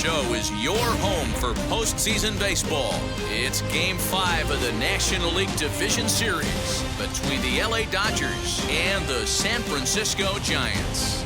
Show is your home for postseason baseball. It's Game 5 of the National League Division Series between the LA Dodgers and the San Francisco Giants.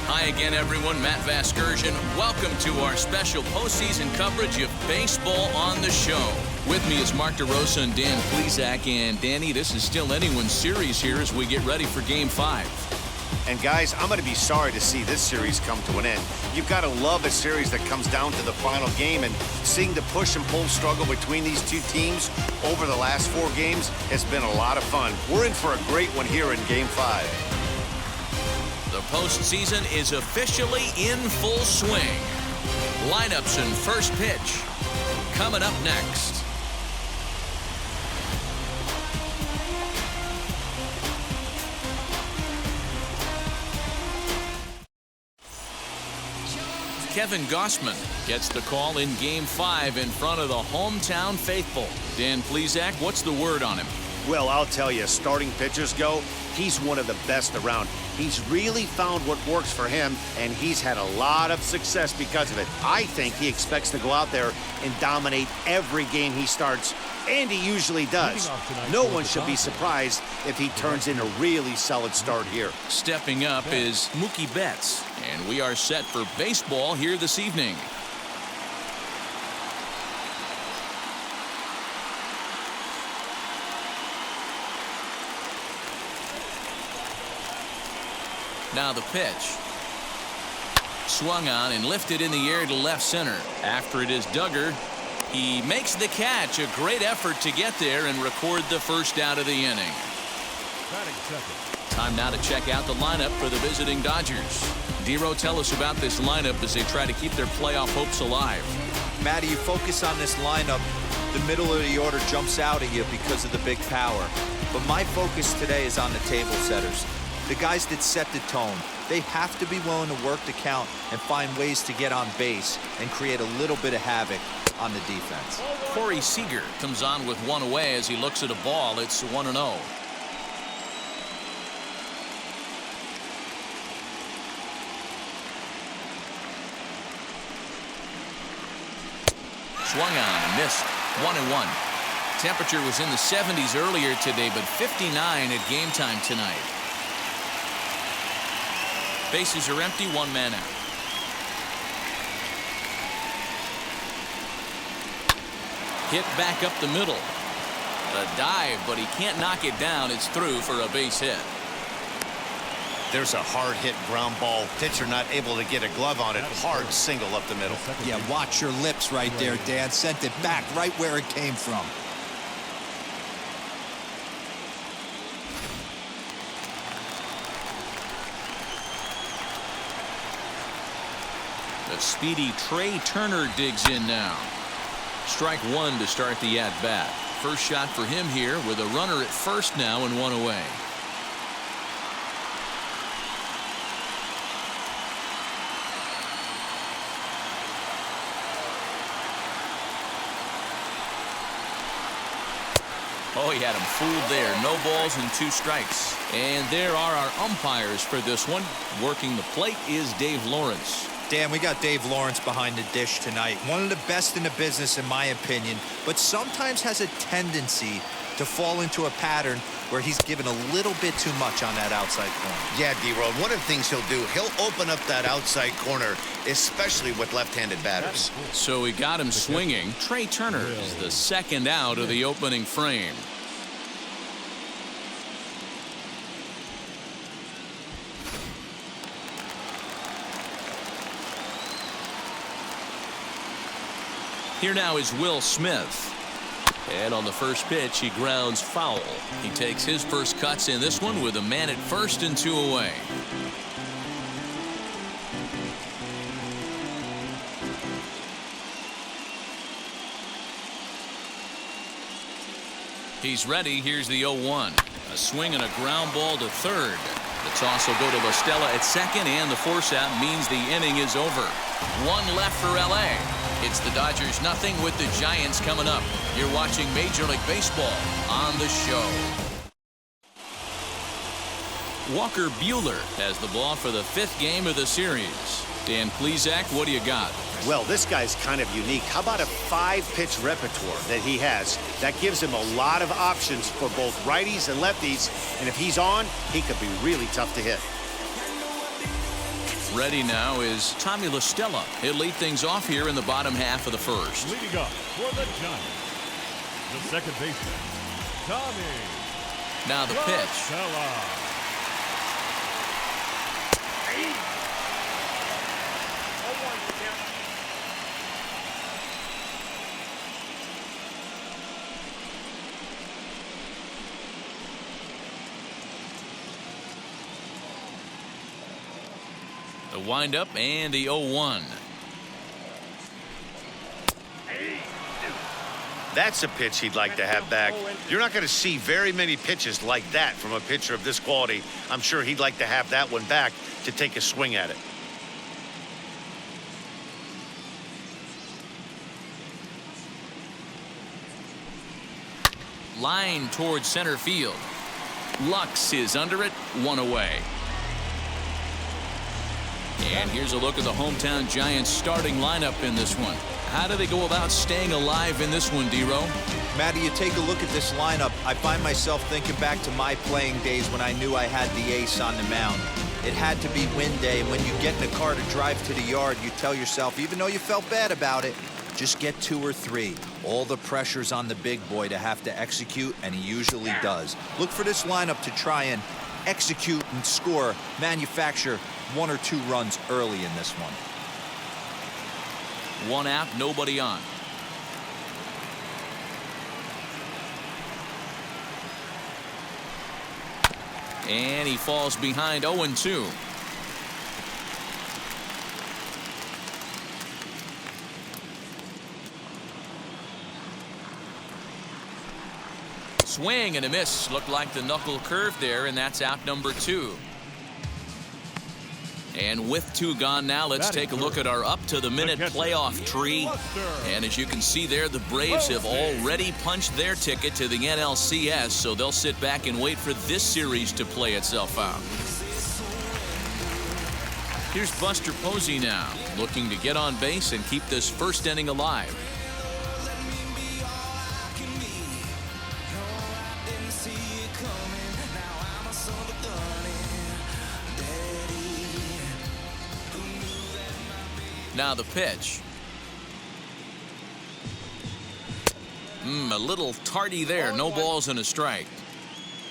Hi again, everyone. Matt Vasgersian. Welcome to our special postseason coverage of baseball on the show. With me is Mark DeRosa and Dan Plesac. And Danny, this is still anyone's series here as we get ready for Game 5. And guys, I'm going to be sorry to see this series come to an end. You've got to love a series that comes down to the final game, and seeing the push and pull struggle between these two teams over the last 4 games has been a lot of fun. We're in for a great one here in Game 5. The postseason is officially in full swing. Lineups and first pitch coming up next. Kevin Gausman gets the call in Game 5 in front of the hometown faithful. Dan Plesac, what's the word on him? Well, I'll tell you, starting pitchers go, he's one of the best around. He's really found what works for him, and he's had a lot of success because of it. I think he expects to go out there and dominate every game he starts, and he usually does. No one should be surprised if he turns in a really solid start here. Stepping up is Mookie Betts, and we are set for baseball here this evening. Now the pitch. Swung on and lifted in the air to left center. After it is Duggar. He makes the catch. A great effort to get there and record the first out of the inning. Time now to check out the lineup for the visiting Dodgers. Dero, tell us about this lineup as they try to keep their playoff hopes alive. Matty, you focus on this lineup, the middle of the order jumps out at you because of the big power. But my focus today is on the table setters. The guys that set the tone. They have to be willing to work the count and find ways to get on base and create a little bit of havoc on the defense. Corey Seager comes on with one away as he looks at a ball. It's 1-0. Swung on and missed. 1-1. Temperature was in the 70s earlier today, but 59 at game time tonight. Bases are empty, 1 man out. Hit back up the middle. A dive, but he can't knock it down. It's through for a base hit. There's a hard hit ground ball. Pitcher not able to get a glove on it. Hard single up the middle. Yeah, watch your lips right there, Dan. Sent it back right where it came from. The speedy Trey Turner digs in now. Strike 1 to start the at-bat. First shot for him here with a runner at first now and 1 away. Oh, he had him fooled there. No balls and 2 strikes. And there are our umpires for this one. Working the plate is Dave Lawrence. Dan, we got Dave Lawrence behind the dish tonight. One of the best in the business, in my opinion, but sometimes has a tendency to fall into a pattern where he's given a little bit too much on that outside corner. Yeah, D-Road, one of the things he'll do, he'll open up that outside corner, especially with left-handed batters. So he got him swinging. Trey Turner is the second out of the opening frame. Here now is Will Smith. And on the first pitch, he grounds foul. He takes his first cuts in this one with a man at first and 2 away. He's ready. Here's the 0-1. A swing and a ground ball to third. The toss will go to Lostella at second, and the force out means the inning is over. 1 left for LA. It's the Dodgers 0 with the Giants coming up. You're watching Major League Baseball on the show. Walker Buehler has the ball for the 5th game of the series. Dan Plesac, what do you got? Well, this guy's kind of unique. How about a 5-pitch repertoire that he has? That gives him a lot of options for both righties and lefties. And if he's on, he could be really tough to hit. Ready now is Tommy La Stella. He'll lead things off here in the bottom half of the first. Leading up for the Giants, the second baseman, Tommy Now the pitch. Stella. The windup and the 0-1. That's a pitch he'd like to have back. You're not going to see very many pitches like that from a pitcher of this quality. I'm sure he'd like to have that one back to take a swing at it. Line towards center field. Lux is under it, 1 away. And here's a look at the hometown Giants starting lineup in this one. How do they go about staying alive in this one, D-Row? Matty, you take a look at this lineup. I find myself thinking back to my playing days when I knew I had the ace on the mound. It had to be win day, and when you get in a car to drive to the yard, you tell yourself, even though you felt bad about it, just get 2 or 3. All the pressure's on the big boy to have to execute, and he usually does. Look for this lineup to try and execute and score, manufacture 1 or 2 runs early in this one. 1 out, nobody on. And he falls behind 0-2. Swing and a miss. Looked like the knuckle curve there, and that's out number 2. And with 2 gone now, let's take a look at our up-to-the-minute playoff tree. And as you can see there, the Braves have already punched their ticket to the NLCS, so they'll sit back and wait for this series to play itself out. Here's Buster Posey now, looking to get on base and keep this first inning alive. Now the pitch. A little tardy there. No balls and a strike.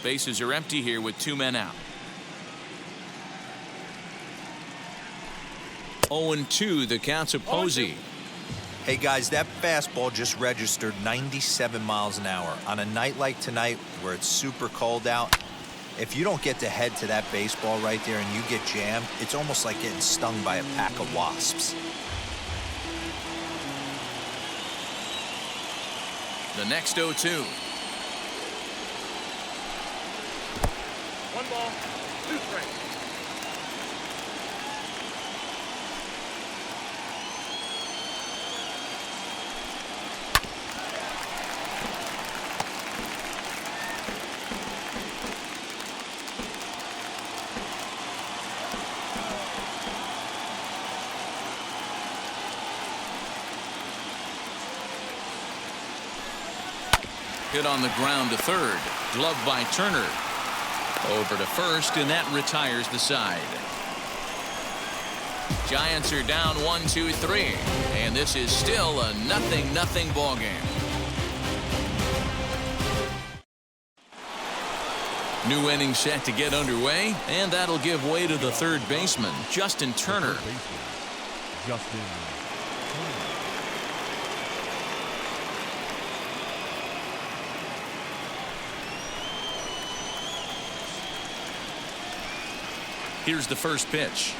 Bases are empty here with 2 men out. 0-2 the count to Posey. Hey guys, that fastball just registered 97 miles an hour. On a night like tonight where it's super cold out, if you don't get to head to that baseball right there and you get jammed, it's almost like getting stung by a pack of wasps. The next 0-2. 1 ball, 2 strikes. Hit on the ground to third. Gloved by Turner. Over to first, and that retires the side. Giants are down 1-2-3, and this is still a 0-0 ball game. New inning set to get underway, and that'll give way to the third baseman, Justin Turner. Justin. Here's the first pitch.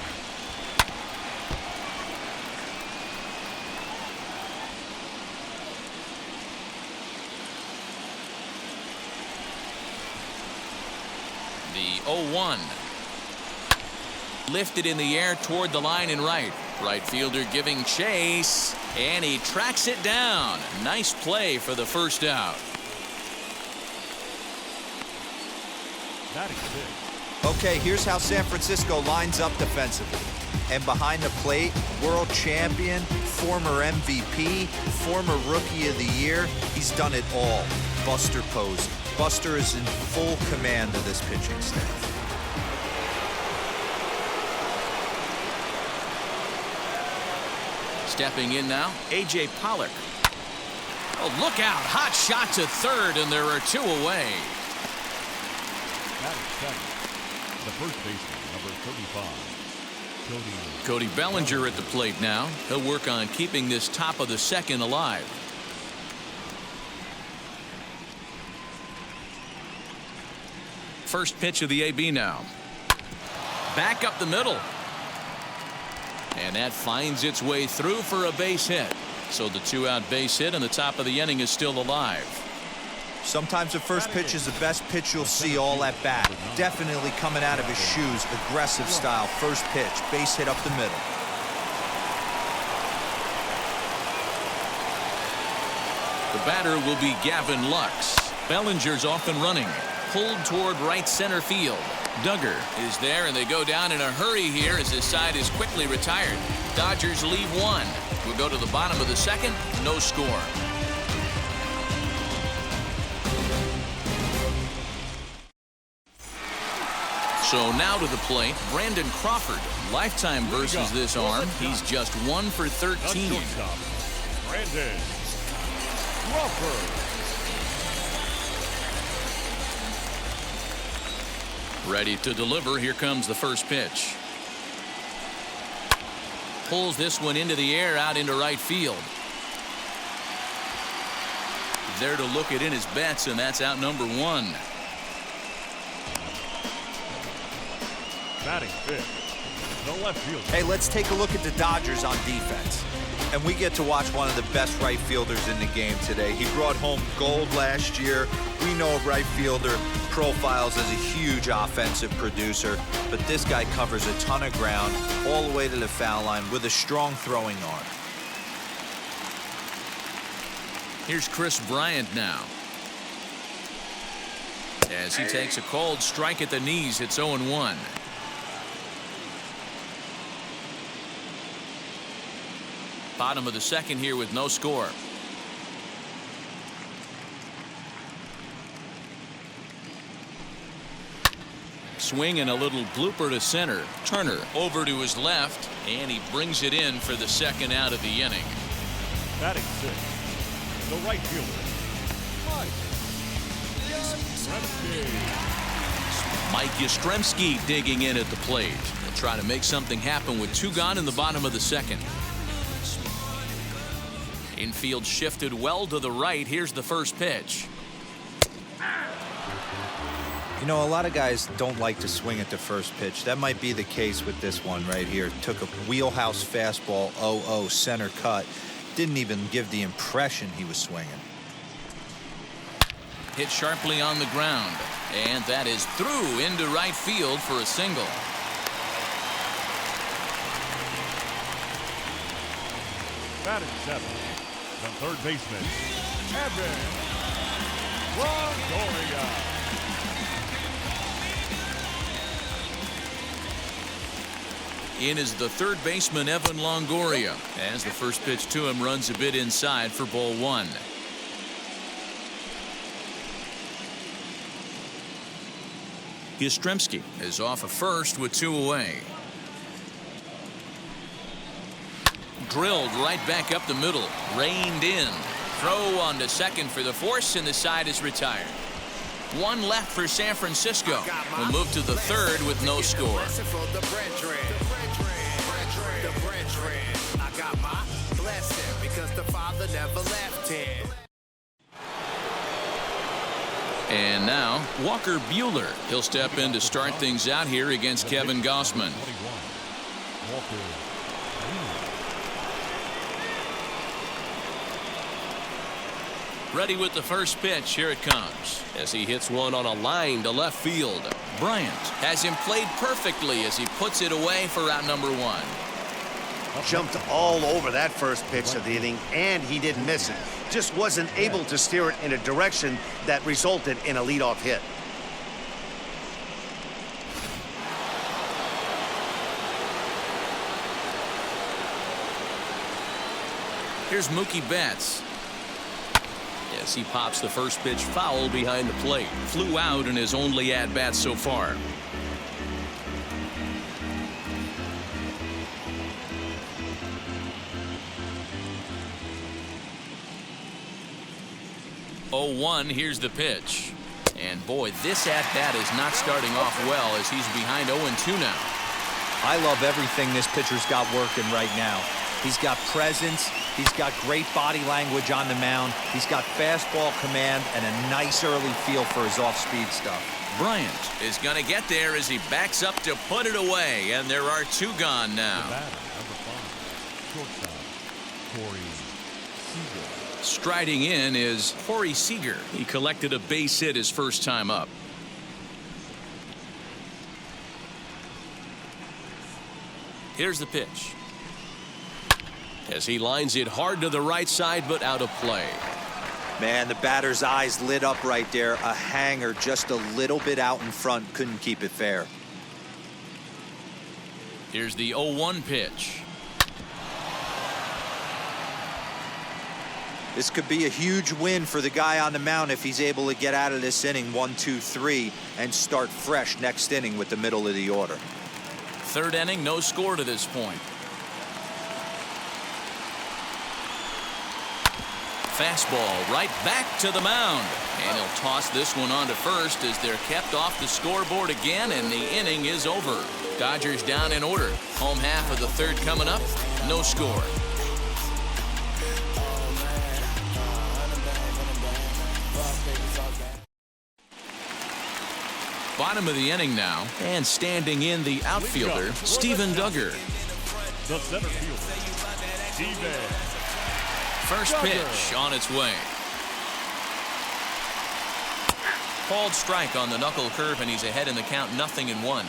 The 0-1. Lifted in the air toward the line and right. Right fielder giving chase, and he tracks it down. Nice play for the first out. Batting 6. Okay, here's how San Francisco lines up defensively. And behind the plate, world champion, former MVP, former Rookie of the Year, he's done it all. Buster Posey. Buster is in full command of this pitching staff. Stepping in now, A.J. Pollock. Oh, look out. Hot shot to third, and there are 2 away. That is second. The first baseman, number 35. Cody Bellinger at the plate now. He'll work on keeping this top of the second alive. First pitch of the AB now. Back up the middle. And that finds its way through for a base hit. So the 2-out base hit and the top of the inning is still alive. Sometimes the first pitch is the best pitch you'll see all at bat. Definitely coming out of his shoes, aggressive style. First pitch, base hit up the middle. The batter will be Gavin Lux. Bellinger's off and running. Pulled toward right center field. Duggar is there, and they go down in a hurry here as his side is quickly retired. Dodgers leave 1. We'll go to the bottom of the second. No score. So now to the plate, Brandon Crawford. Lifetime versus this arm. He's just 1 for 13. Brandon Crawford. Ready to deliver. Here comes the first pitch. Pulls this one into the air out into right field. There to look it in his bets, and that's out number 1. Batting fifth, the left fielder. Hey, let's take a look at the Dodgers on defense. And we get to watch one of the best right fielders in the game today. He brought home gold last year. We know a right fielder profiles as a huge offensive producer, but this guy covers a ton of ground all the way to the foul line with a strong throwing arm. Here's Chris Bryant now. As he takes a cold strike at the knees, it's 0-1. Bottom of the second here with no score. Swing and a little blooper to center. Turner over to his left, and he brings it in for the second out of the inning. Batting sixth, the right fielder, Mike Yastrzemski digging in at the plate. He'll try to make something happen with 2 gone in the bottom of the second. Infield shifted well to the right. Here's the first pitch. You know, a lot of guys don't like to swing at the first pitch. That might be the case with this one right here. Took a wheelhouse fastball, 0-0 center cut. Didn't even give the impression he was swinging. Hit sharply on the ground, and that is through into right field for a single. batting seventh, the third baseman, Evan Longoria. In is the third baseman, Evan Longoria, as the first pitch to him runs a bit inside for ball one. Yastrzemski is off of first with 2 away. Drilled right back up the middle, reined in. Throw on to second for the force, and the side is retired. 1 left for San Francisco. We'll move to the third with no score. I got my blessing because the Father never left him. And now Walker Buehler. He'll step in to start things out here against Kevin Gausman. Ready with the first pitch. Here it comes as he hits one on a line to left field. Bryant has him played perfectly as he puts it away for out number 1. Jumped all over that first pitch of the inning, and he didn't miss it. Just wasn't able to steer it in a direction that resulted in a leadoff hit. Here's Mookie Betts. Yes, he pops the first pitch foul behind the plate. Flew out in his only at-bat so far. Oh, 1, here's the pitch. And boy, this at-bat is not starting off well as he's behind 0-2 now. I love everything this pitcher's got working right now. He's got presence. He's got great body language on the mound. He's got fastball command and a nice early feel for his off-speed stuff. Bryant is going to get there as he backs up to put it away, and there are 2 gone now. The batter, number 5, shortstop, Corey Seager. Striding in is Corey Seager. He collected a base hit his first time up. Here's the pitch. As he lines it hard to the right side, but out of play. Man, the batter's eyes lit up right there. A hanger just a little bit out in front. Couldn't keep it fair. Here's the 0-1 pitch. This could be a huge win for the guy on the mound if he's able to get out of this inning 1, 2, 3 and start fresh next inning with the middle of the order. 3rd inning, no score to this point. Fastball right back to the mound, and he'll toss this one on to first as they're kept off the scoreboard again, and the inning is over. Dodgers down in order. Home half of the 3rd coming up. No score. Bottom of the inning now, and standing in the outfielder, Steven Duggar. The center fielder, Steven. First pitch on its way. Called strike on the knuckle curve, and he's ahead in the count, 0-1.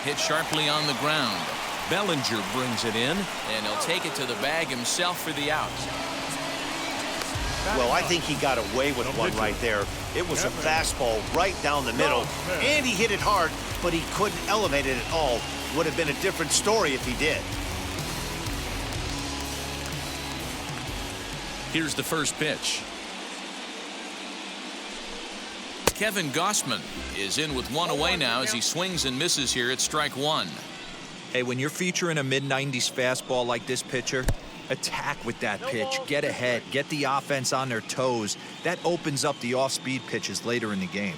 Hit sharply on the ground. Bellinger brings it in, and he'll take it to the bag himself for the out. Well, I think he got away with one right there. It was a fastball right down the middle, and he hit it hard, but he couldn't elevate it at all. Would have been a different story if he did. Here's the first pitch. Kevin Gossman is in with 1 away now as he swings and misses here at strike 1. Hey, when you're featuring a mid-90s fastball like this pitcher, attack with that pitch. Get ahead. Get the offense on their toes. That opens up the off-speed pitches later in the game.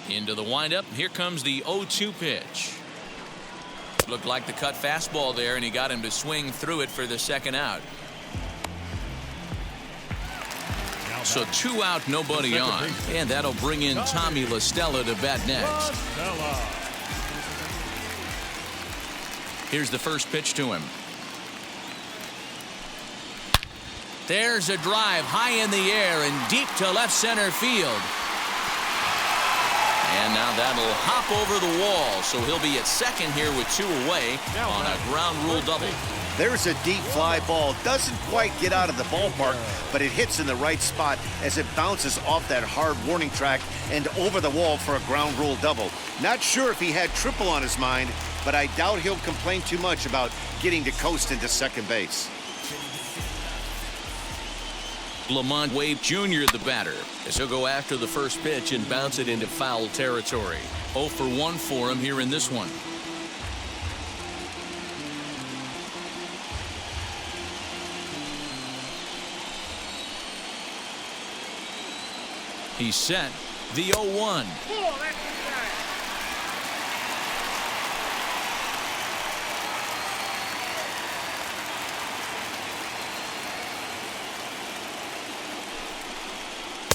Into the windup. Here comes the 0-2 pitch. Looked like the cut fastball there, and he got him to swing through it for the 2nd out. So 2 out, nobody on. And that'll bring in Tommy La Stella to bat next. Here's the first pitch to him. There's a drive high in the air and deep to left center field. And now that'll hop over the wall, so he'll be at second here with 2 away on a ground rule double. There's a deep fly ball. Doesn't quite get out of the ballpark, but it hits in the right spot as it bounces off that hard warning track and over the wall for a ground rule double. Not sure if he had triple on his mind, but I doubt he'll complain too much about getting to coast into second base. Lamont Wade Jr. the batter as he'll go after the first pitch and bounce it into foul territory. 0 for 1 for him here in this one. He's set. The 0-1.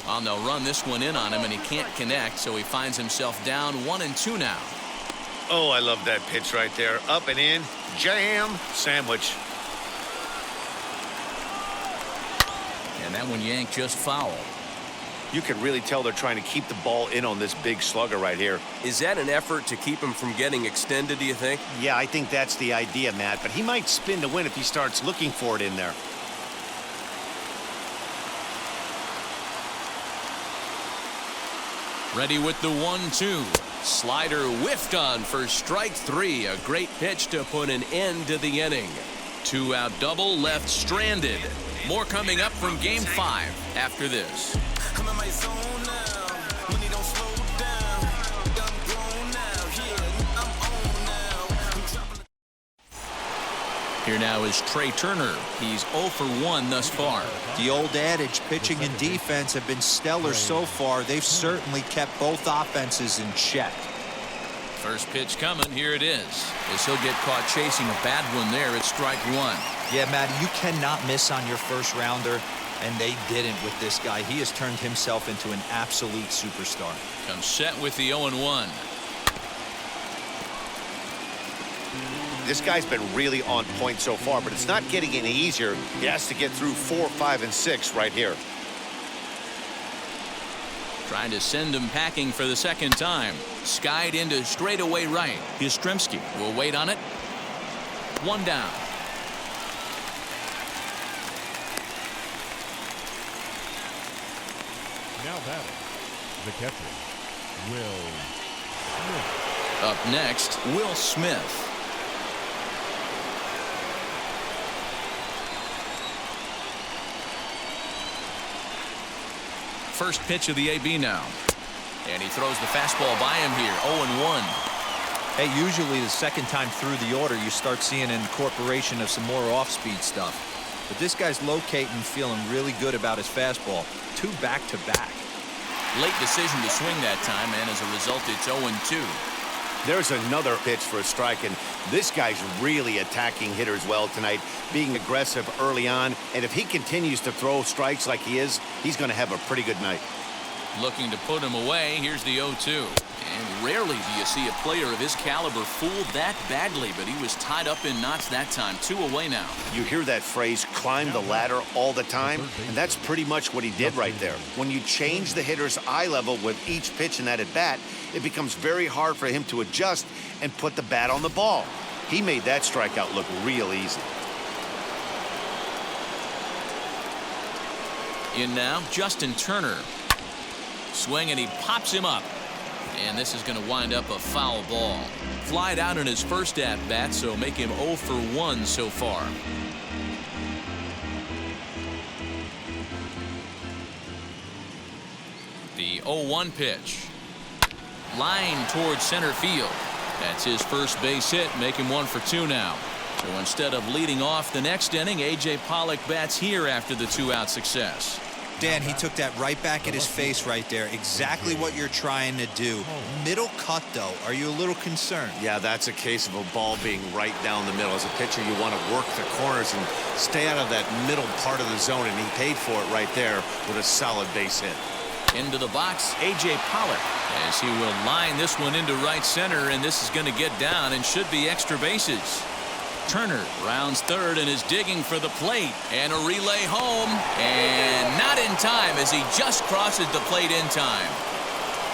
And they'll run this one in on him, and he can't connect, so he finds himself down 1-2 now. Oh, I love that pitch right there. Up and in, jam, sandwich. And that one yanked just foul. You can really tell they're trying to keep the ball in on this big slugger right here. Is that an effort to keep him from getting extended, do you think? Yeah, I think that's the idea, Matt, but he might spin to win if he starts looking for it in there. Ready with the 1-2. Slider whiffed on for strike 3. A great pitch to put an end to the inning. 2-out double left stranded. More coming up from Game 5 after this. I'm in my zone now. Money don't slow down. I'm grown now. Yeah, I'm on now. I'm dropping. Here now is Trey Turner. He's 0 for 1 thus far. The old adage, pitching and defense have been stellar so far. They've certainly kept both offenses in check. First pitch coming. Here it is. As he'll get caught chasing a bad one there at strike 1. Yeah, Matty, you cannot miss on your first rounder, and they didn't with this guy. He has turned himself into an absolute superstar. Comes set with the 0-1. This guy's been really on point so far, but it's not getting any easier. He has to get through 4, 5, and 6 right here. Trying to send him packing for the second time. Skied into straightaway right. Yastrzemski will wait on it. 1 down. Now batting, the catcher, Will Smith. Up next, Will Smith. First pitch of the AB now. And he throws the fastball by him here. 0-1. Hey, usually the second time through the order, you start seeing an incorporation of some more off-speed stuff. But this guy's locating, feeling really good about his fastball. 2 back-to-back. Late decision to swing that time, and as a result, it's 0-2. There's another pitch for a strike, and this guy's really attacking hitters well tonight, being aggressive early on. And if he continues to throw strikes like he is, he's going to have a pretty good night. Looking to put him away. Here's the 0-2. And rarely do you see a player of his caliber fooled that badly, but he was tied up in knots that time. 2 away now. You hear that phrase, climb the ladder, all the time, and that's pretty much what he did right there. When you change the hitter's eye level with each pitch in that at-bat, it becomes very hard for him to adjust and put the bat on the ball. He made that strikeout look real easy. In now, Justin Turner. Swing, and he pops him up. And this is going to wind up a foul ball. Flied out in his first at-bat, so make him 0 for 1 so far. The 0-1 pitch. Line towards center field. That's his first base hit, make him 1 for 2 now. So instead of leading off the next inning, A.J. Pollock bats here after the 2-out success. Dan, he took that right back at his face right there. Exactly what you're trying to do. Middle cut, though. Are you a little concerned? Yeah, that's a case of a ball being right down the middle. As a pitcher, you want to work the corners and stay out of that middle part of the zone, and he paid for it right there with a solid base hit. Into the box, A.J. Pollock, as he will line this one into right center, and this is going to get down and should be extra bases. Turner rounds third and is digging for the plate, and a relay home, and not in time as he just crosses the plate in time.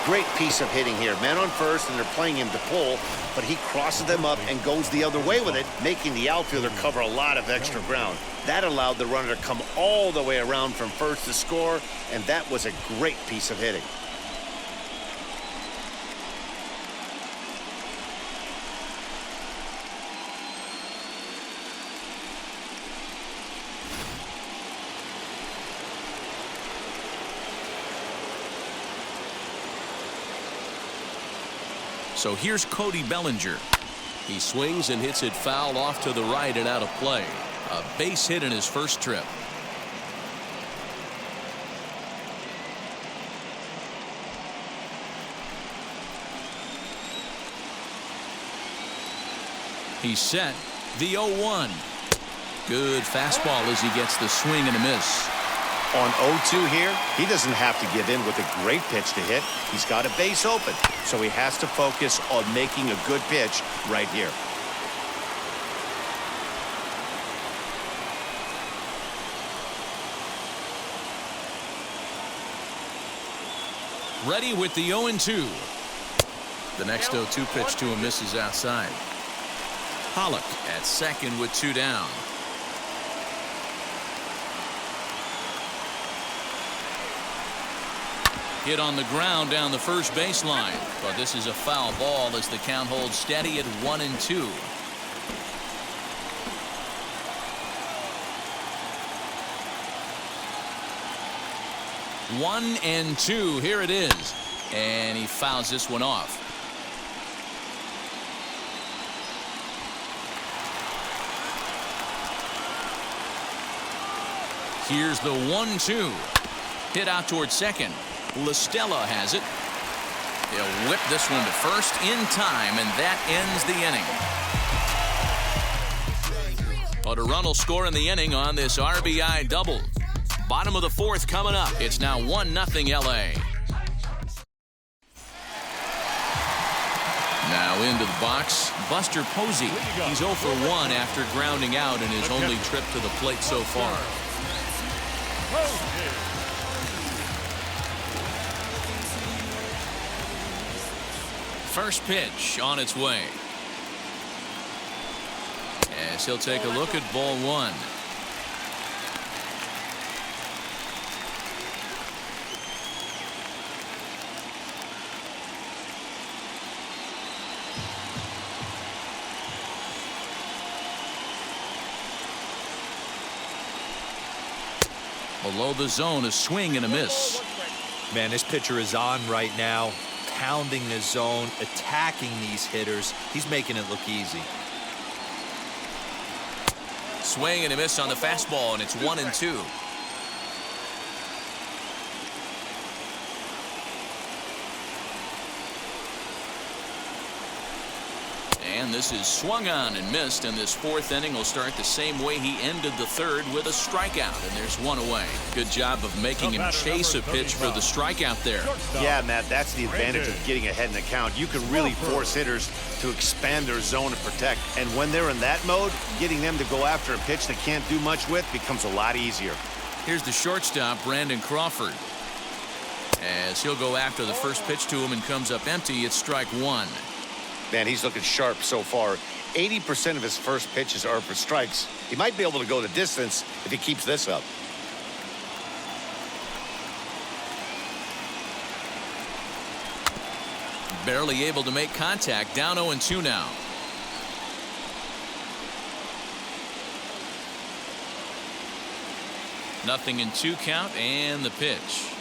Great piece of hitting here. Man on first, and they're playing him to pull, but he crosses them up and goes the other way with it, making the outfielder cover a lot of extra ground. That allowed the runner to come all the way around from first to score, and that was a great piece of hitting. So here's Cody Bellinger. He swings and hits it foul off to the right and out of play. A base hit in his first trip. He's set. The 0-1. Good fastball as he gets the swing and a miss. On 0-2 here, he doesn't have to give in with a great pitch to hit. He's got a base open, so he has to focus on making a good pitch right here. Ready with the 0-2. The next 0-2 pitch to him misses outside. Pollock at second with 2 down. Hit on the ground down the first baseline, but this is a foul ball as the count holds steady at 1-2. 1-2. Here it is, and he fouls this one off. Here's the 1-2. Hit out towards second. LaStella has it. He'll whip this one to first in time, and that ends the inning. But a run will score in the inning on this RBI double. Bottom of the fourth coming up. It's now 1-0 LA. Now into the box, Buster Posey. He's 0 for 1 after grounding out in his only trip to the plate so far. First pitch on its way. As he'll take a look at ball one. Below the zone, a swing and a miss. Man, this pitcher is on right now, pounding the zone, attacking these hitters. He's making it look easy. Swing and a miss on the fastball, and it's 1-2. And this is swung on and missed, and this fourth inning will start the same way he ended the third, with a strikeout, and there's one away. Good job of making him chase a pitch for the strikeout there. Yeah, Matt, that's the advantage of getting ahead in the count. You can really force hitters to expand their zone and protect, and when they're in that mode, getting them to go after a pitch they can't do much with becomes a lot easier. Here's the shortstop, Brandon Crawford. As he'll go after the first pitch to him and comes up empty, it's strike one. Man, he's looking sharp so far. 80% of his first pitches are for strikes. He might be able to go the distance if he keeps this up. Barely able to make contact. Down 0-2 now. Nothing in 2 count, and the pitch.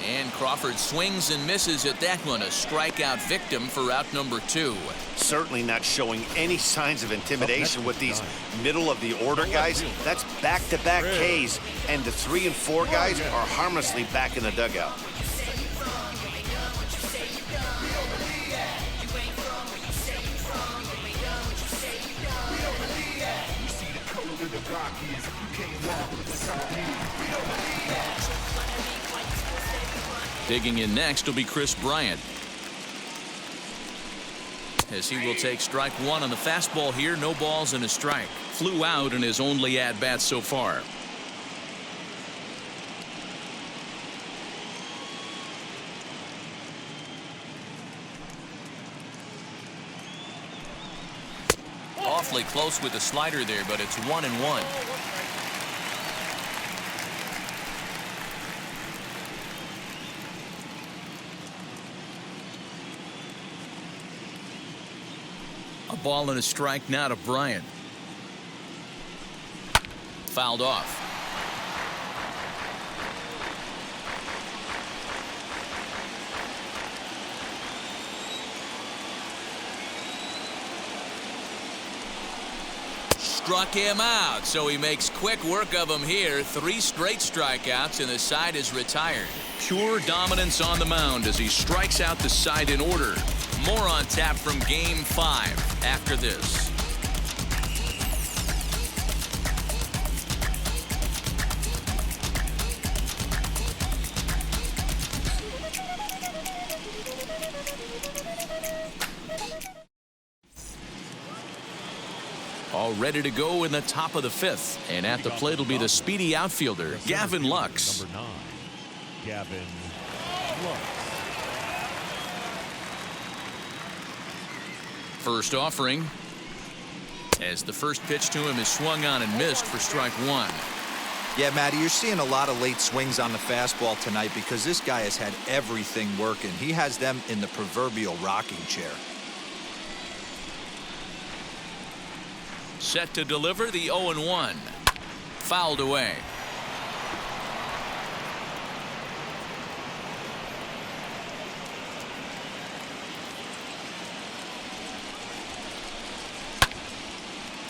And Crawford swings and misses at that one. A strikeout victim for out number 2. Certainly not showing any signs of intimidation with these middle of the order guys. That's back-to-back Ks, and the 3 and 4 guys are harmlessly back in the dugout. Digging in next will be Chris Bryant, as he will take strike one on the fastball here. No balls and a strike. Flew out in his only at-bat so far. Awfully close with the slider there, but it's 1-1. A ball and a strike now to Bryant. Fouled off. Struck him out, so he makes quick work of him here. 3 straight strikeouts, and the side is retired. Pure dominance on the mound as he strikes out the side in order. More on tap from Game 5 after this. All ready to go in the top of the 5th. And at the plate will be the speedy outfielder, Gavin Lux. Number 9, Gavin Lux. First offering, as the first pitch to him is swung on and missed for strike one. Yeah, Matty, you're seeing a lot of late swings on the fastball tonight because this guy has had everything working. He has them in the proverbial rocking chair. Set to deliver the 0-1. Fouled away.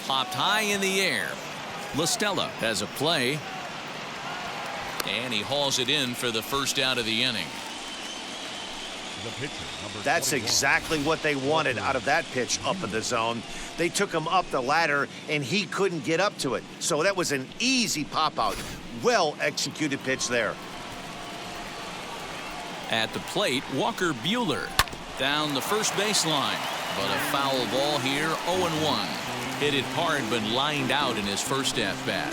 Popped high in the air. LaStella has a play. And he hauls it in for the first out of the inning. The pitcher, number That's 21. exactly what they wanted out of that pitch up in the zone. They took him up the ladder, and he couldn't get up to it. So that was an easy pop-out. Well-executed pitch there. At the plate, Walker Buehler down the first baseline. But a foul ball here, 0-1. Hit it hard, but lined out in his first at-bat.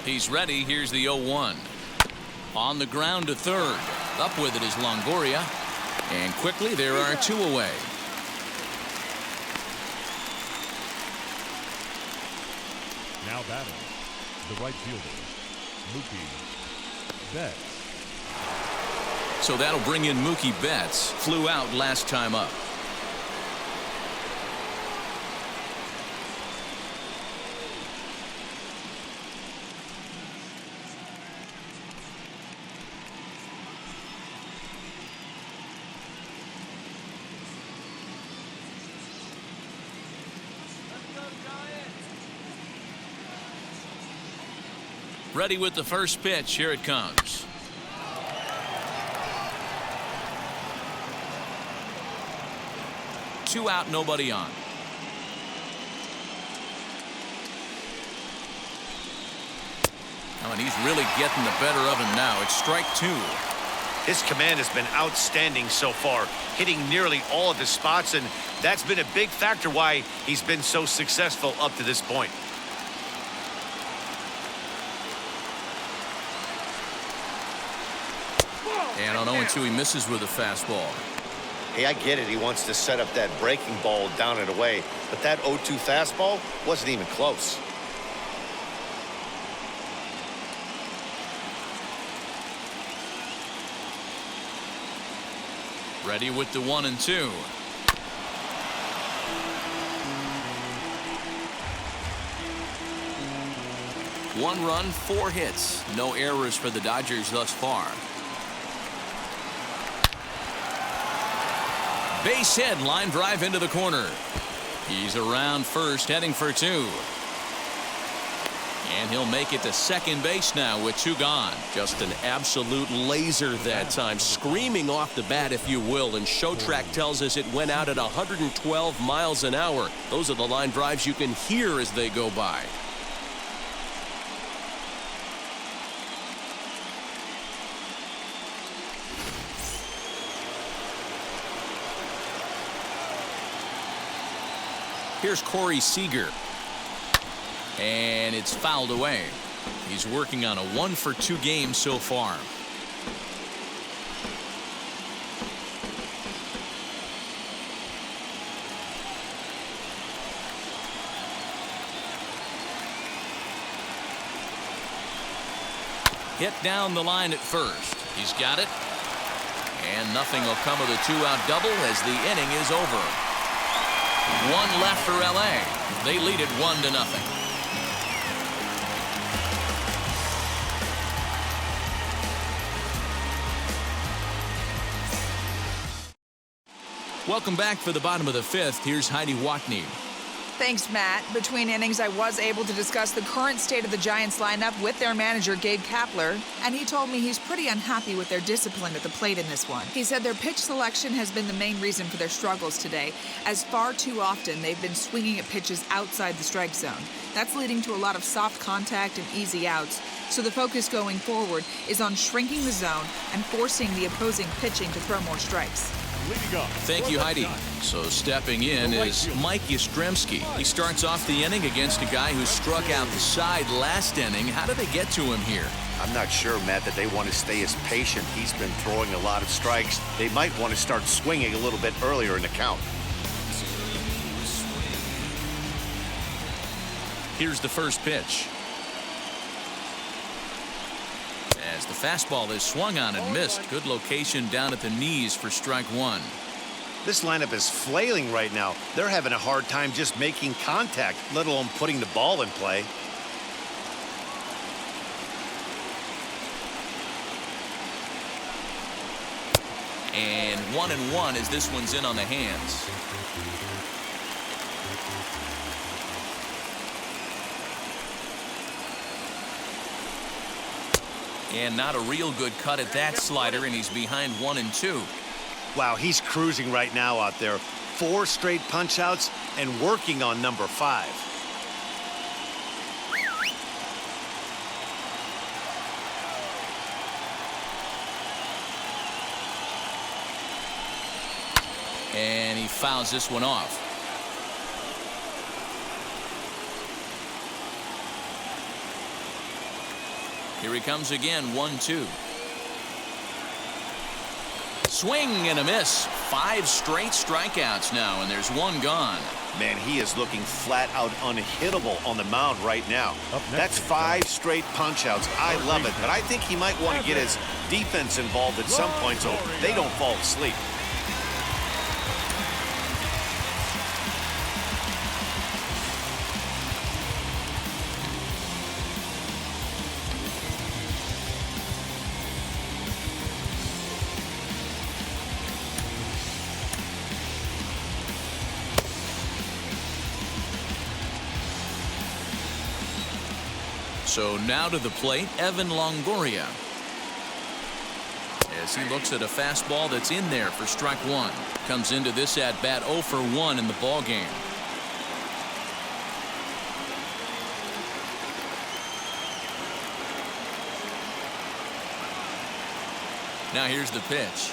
He's ready. Here's the 0-1. On the ground to third. Up with it is Longoria. And quickly there are two away. Now batting, the right fielder, Mookie Betts. So that'll bring in Mookie Betts. Flew out last time up. Ready with the first pitch. Here it comes. Two out, nobody on. Oh, and he's really getting the better of him now. It's strike two. His command has been outstanding so far, hitting nearly all of his spots, and that's been a big factor why he's been so successful up to this point. And on 0-2, he misses with a fastball. Hey, I get it. He wants to set up that breaking ball down and away, but that 0-2 fastball wasn't even close. Ready with the 1-2. One run, 4 hits. No errors for the Dodgers thus far. Base hit, line drive into the corner. He's around first, heading for 2. And he'll make it to second base now with 2 gone. Just an absolute laser that time, screaming off the bat, if you will. And Showtrack tells us it went out at 112 miles an hour. Those are the line drives you can hear as they go by. Here's Corey Seager. And it's fouled away. He's working on a 1-for-2 game so far. Hit down the line at first. He's got it. And nothing will come of the 2-out double as the inning is over. 1 left for LA. They lead it 1-0. Welcome back for the bottom of the 5th. Here's Heidi Watney. Thanks, Matt. Between innings, I was able to discuss the current state of the Giants lineup with their manager, Gabe Kapler, and he told me he's pretty unhappy with their discipline at the plate in this one. He said their pitch selection has been the main reason for their struggles today, as far too often they've been swinging at pitches outside the strike zone. That's leading to a lot of soft contact and easy outs, so the focus going forward is on shrinking the zone and forcing the opposing pitching to throw more strikes. Thank you, Heidi. So stepping in is Mike Yastrzemski. He starts off the inning against a guy who struck out the side last inning. How did they get to him here? I'm not sure, Matt, that they want to stay as patient. He's been throwing a lot of strikes. They might want to start swinging a little bit earlier in the count. Here's the first pitch. As the fastball is swung on and missed. Good location down at the knees for strike one. This lineup is flailing right now. They're having a hard time just making contact, let alone putting the ball in play. And 1-1 as this one's in on the hands. And not a real good cut at that slider, and he's behind 1-2. Wow, he's cruising right now out there. 4 straight punch outs and working on number 5. And he fouls this one off. Here he comes again, 1-2. Swing and a miss. 5 straight strikeouts now, and there's 1 gone. Man, he is looking flat out unhittable on the mound right now. That's 5 straight punch outs. I love it, but I think he might want to get his defense involved at some point so they don't fall asleep. So now to the plate, Evan Longoria. As he looks at a fastball that's in there for strike one. Comes into this at bat 0 for 1 in the ball game. Now here's the pitch.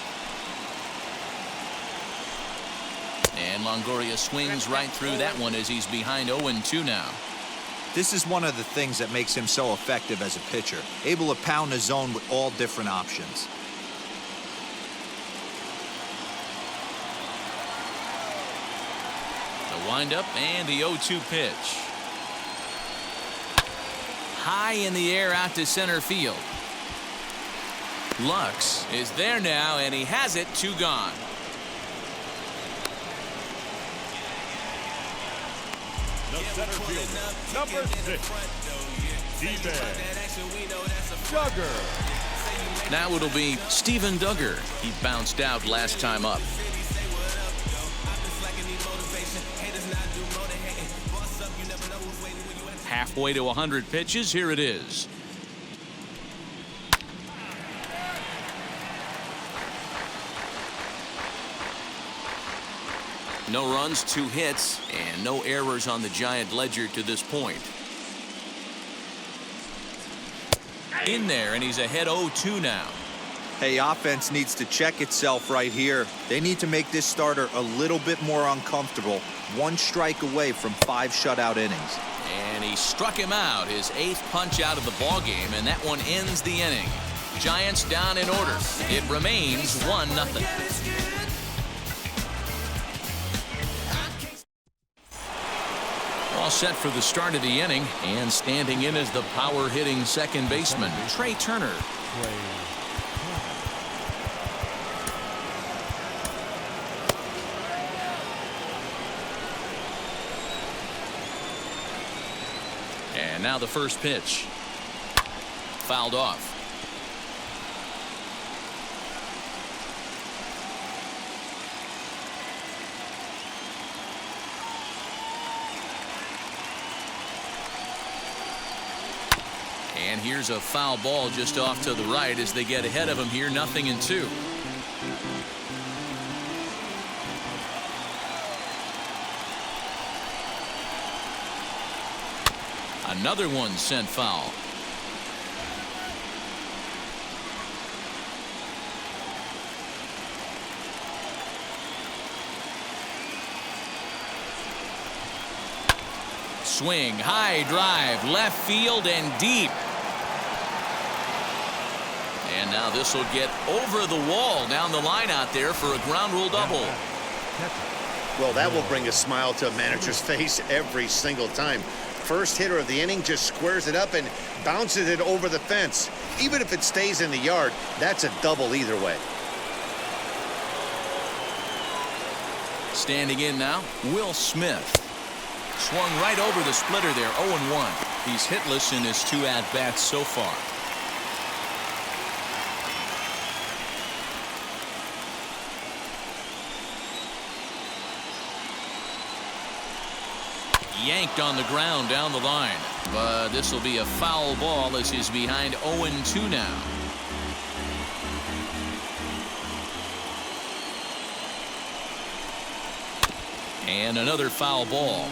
And Longoria swings right through that one as he's behind 0-2 now. This is one of the things that makes him so effective as a pitcher, able to pound the zone with all different options. The windup and the 0-2 pitch. High in the air out to center field. Lux is there now, and he has it. 2 gone. The center fielder, number 6, Duggar. Now it'll be Steven Duggar. He bounced out last time up. Halfway to 100 pitches. Here it is. No runs, 2 hits, and no errors on the Giant ledger to this point. In there, and he's ahead 0-2 now. Hey, offense needs to check itself right here. They need to make this starter a little bit more uncomfortable. 1 strike away from 5 shutout innings. And he struck him out, his 8th punch out of the ball game, and that one ends the inning. Giants down in order. It remains 1-0. All set for the start of the inning, and standing in is the power hitting second baseman, Trey Turner. And now the first pitch. Fouled off. And here's a foul ball just off to the right as they get ahead of him here, 0-2. Another one sent foul. Swing, high drive, left field and deep. And now this will get over the wall down the line out there for a ground rule double. Well, that will bring a smile to a manager's face every single time. First hitter of the inning just squares it up and bounces it over the fence. Even if it stays in the yard, that's a double either way. Standing in now, Will Smith. Swung right over the splitter there, 0-1. He's hitless in his 2 at-bats so far. Yanked on the ground down the line, but this will be a foul ball as he's behind 0-2 now. And another foul ball.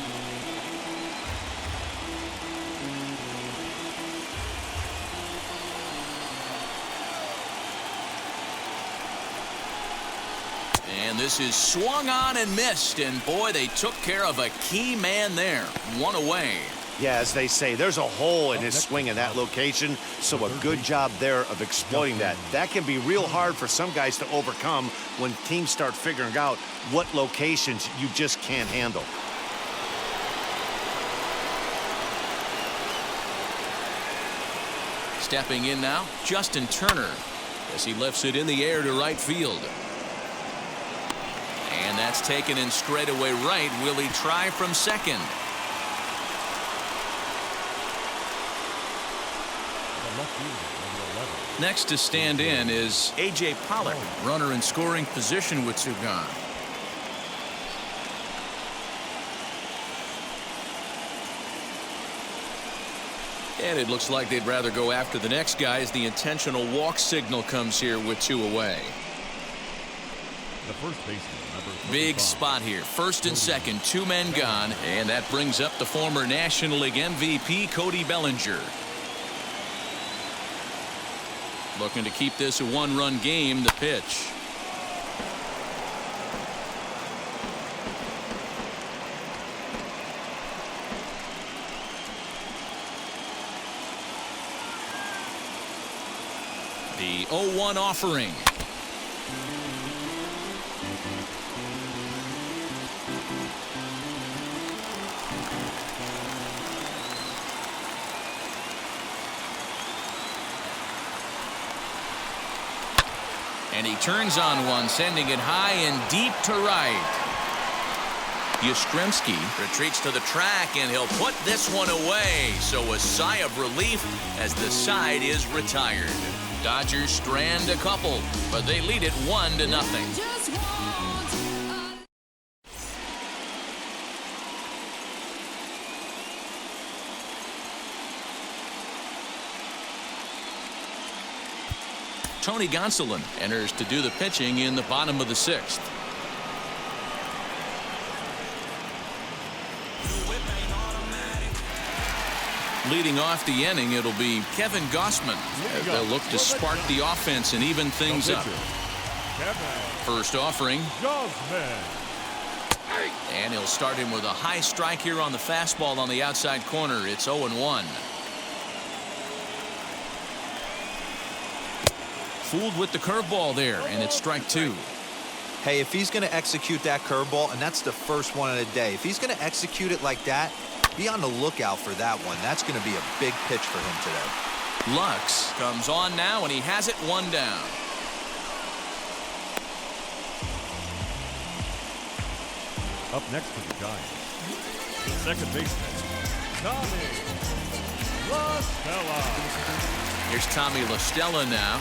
And this is swung on and missed, and boy, they took care of a key man there. 1 away. Yeah, as they say, there's a hole in his swing in that location, so a good job there of exploiting that. That can be real hard for some guys to overcome when teams start figuring out what locations you just can't handle. Stepping in now, Justin Turner, as he lifts it in the air to right field. And that's taken in straightaway right. Will he try from second? Next to stand in is A.J. Pollock, runner in scoring position with 2 gone. And it looks like they'd rather go after the next guy as the intentional walk signal comes here with 2 away. The first baseman, number 35. Big spot here. First and second, 2 men gone. And that brings up the former National League MVP, Cody Bellinger. Looking to keep this a 1-run game. The pitch. The 0-1 offering. And he turns on one, sending it high and deep to right. Yastrzemski retreats to the track, and he'll put this one away. So a sigh of relief as the side is retired. Dodgers strand a couple, but they lead it 1-0. Tony Gonsolin enters to do the pitching in the bottom of the 6th. Leading off the inning, it'll be Kevin Gausman. They'll look to spark the offense and even things up. First offering. And he'll start him with a high strike here on the fastball on the outside corner. It's 0-1. Fooled with the curveball there, and it's strike 2. Hey, if he's going to execute that curveball, and that's the first one of the day, if he's going to execute it like that, be on the lookout for that one. That's going to be a big pitch for him today. Lux comes on now, and he has it 1 down. Up next for the Giants, the second baseman, Tommy La Stella. Here's Tommy La Stella now.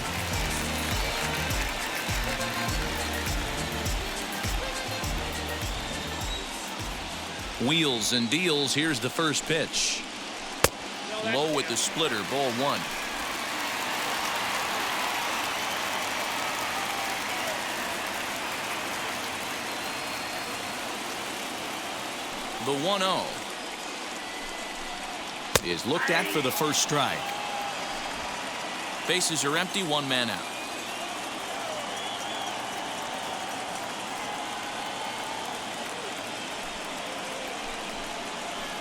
Wheels and deals. Here's the first pitch. Low with the splitter. Ball 1. The 1-0 is looked at for the first strike. Bases are empty. 1 man out.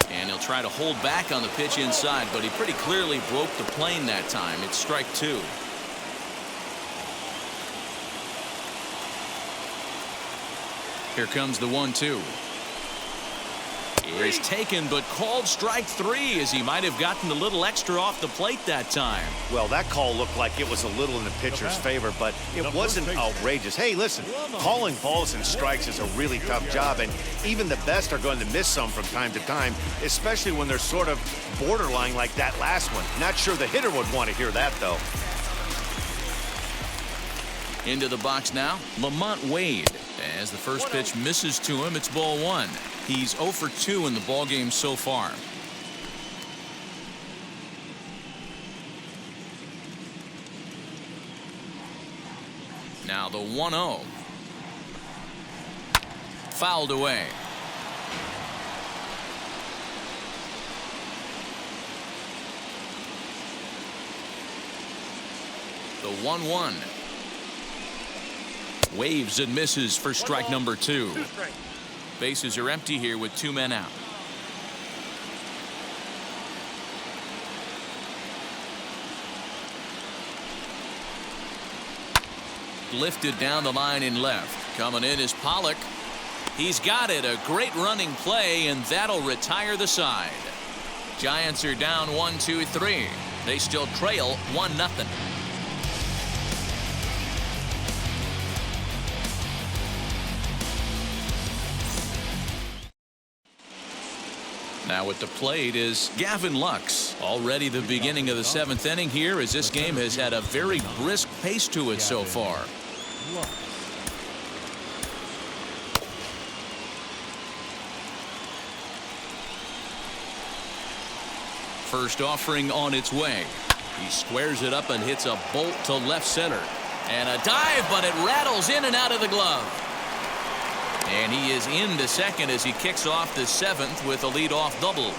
And he'll try to hold back on the pitch inside, but he pretty clearly broke the plane that time. It's strike 2. Here comes the 1-2. Is taken but called strike 3 as he might have gotten a little extra off the plate that time. Well, that call looked like it was a little in the pitcher's favor, but it wasn't outrageous. Hey, listen, calling balls and strikes is a really tough job, and even the best are going to miss some from time to time, especially when they're sort of borderline like that last one. Not sure the hitter would want to hear that, though. Into the box now, Lamont Wade. As the first pitch misses to him, it's ball 1. He's 0 for 2 in the ballgame so far. Now the 1-0. Fouled away. The 1-1. Waves and misses for strike number 2. Bases are empty here with 2 men out. Lifted down the line in left. Coming in is Pollock. He's got it. A great running play, and that'll retire the side. Giants are down 1-2-3. They still trail 1-0. Now at the plate is Gavin Lux. Already the beginning of the 7th inning here, as this game has had a very brisk pace to it so far. First offering on its way. He squares it up and hits a bolt to left center. And a dive, but it rattles in and out of the glove. And he is into second as he kicks off the 7th with a leadoff double.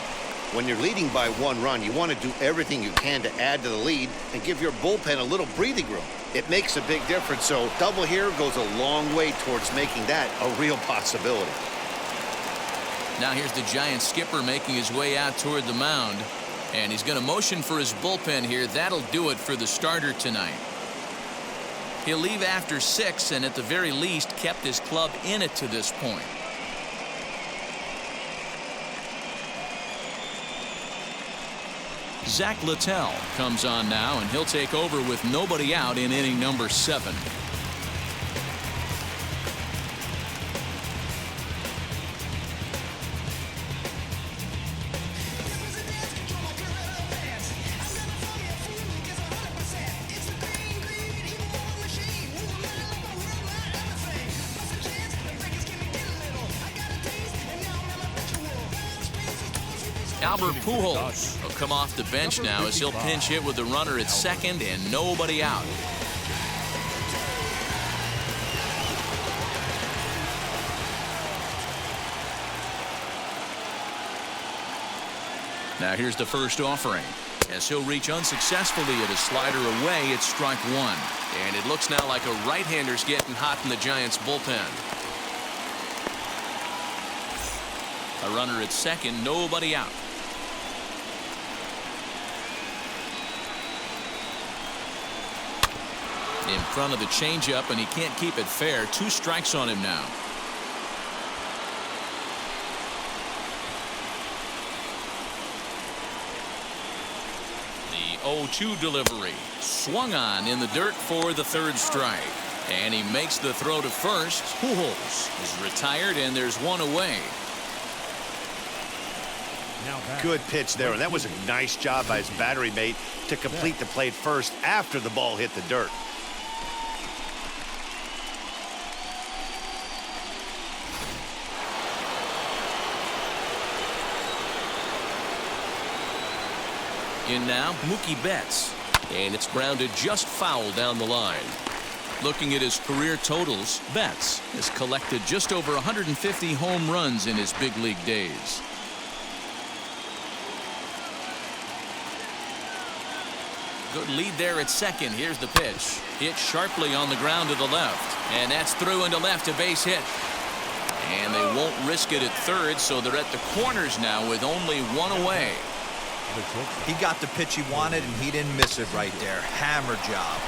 When you're leading by 1 run, you want to do everything you can to add to the lead and give your bullpen a little breathing room. It makes a big difference, so double here goes a long way towards making that a real possibility. Now here's the Giants skipper making his way out toward the mound, and he's going to motion for his bullpen here. That'll do it for the starter tonight. He'll leave after 6 and at the very least kept his club in it to this point. Zach Littell comes on now, and he'll take over with nobody out in inning number 7. Albert Pujols will come off the bench now as he'll pinch hit with the runner at second and nobody out. Now here's the first offering. As he'll reach unsuccessfully at a slider away, it's strike 1. And it looks now like a right-hander's getting hot in the Giants bullpen. A runner at second, nobody out. In front of the changeup, and he can't keep it fair. 2 strikes on him now. The 0-2 delivery. Swung on in the dirt for the 3rd strike. And he makes the throw to first. Pujols is retired, and there's 1 away. Good pitch there, and that was a nice job by his battery mate to complete the play first after the ball hit the dirt. In now, Mookie Betts. And it's grounded just foul down the line. Looking at his career totals, Betts has collected just over 150 home runs in his big league days. Good lead there at second. Here's the pitch. Hit sharply on the ground to the left. And that's through into left, a base hit. And they won't risk it at third, so they're at the corners now with only 1 away. He got the pitch he wanted, and he didn't miss it right there. Hammer job.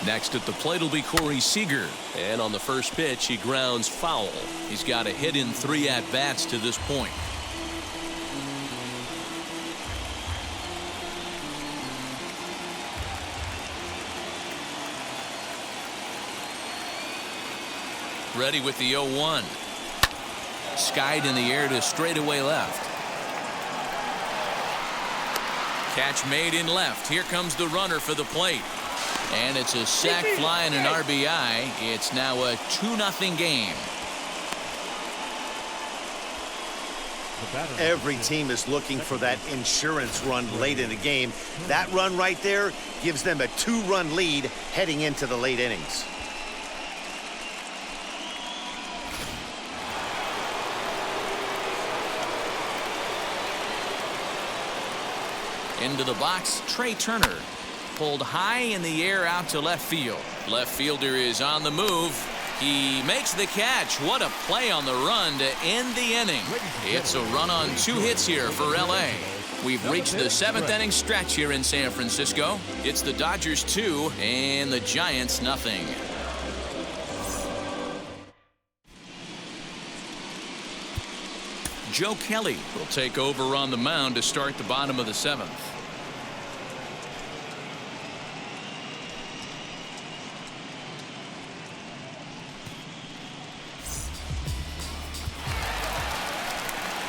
Next at the plate will be Corey Seager. And on the first pitch, he grounds foul. He's got a hit in 3 at-bats to this point. Ready with the 0-1. Skied in the air to straightaway left. Catch made in left. Here comes the runner for the plate. And it's a sac fly and an RBI. It's now a 2-0 game. Every team is looking for that insurance run late in the game. That run right there gives them a 2-run lead heading into the late innings. Into the box, Trey Turner. Pulled high in the air out to left field. Left fielder is on the move. He makes the catch. What a play on the run to end the inning. It's a run on 2 hits here for L.A. We've reached the 7th inning stretch here in San Francisco. It's the Dodgers 2 and the Giants nothing. Joe Kelly will take over on the mound to start the bottom of the 7th.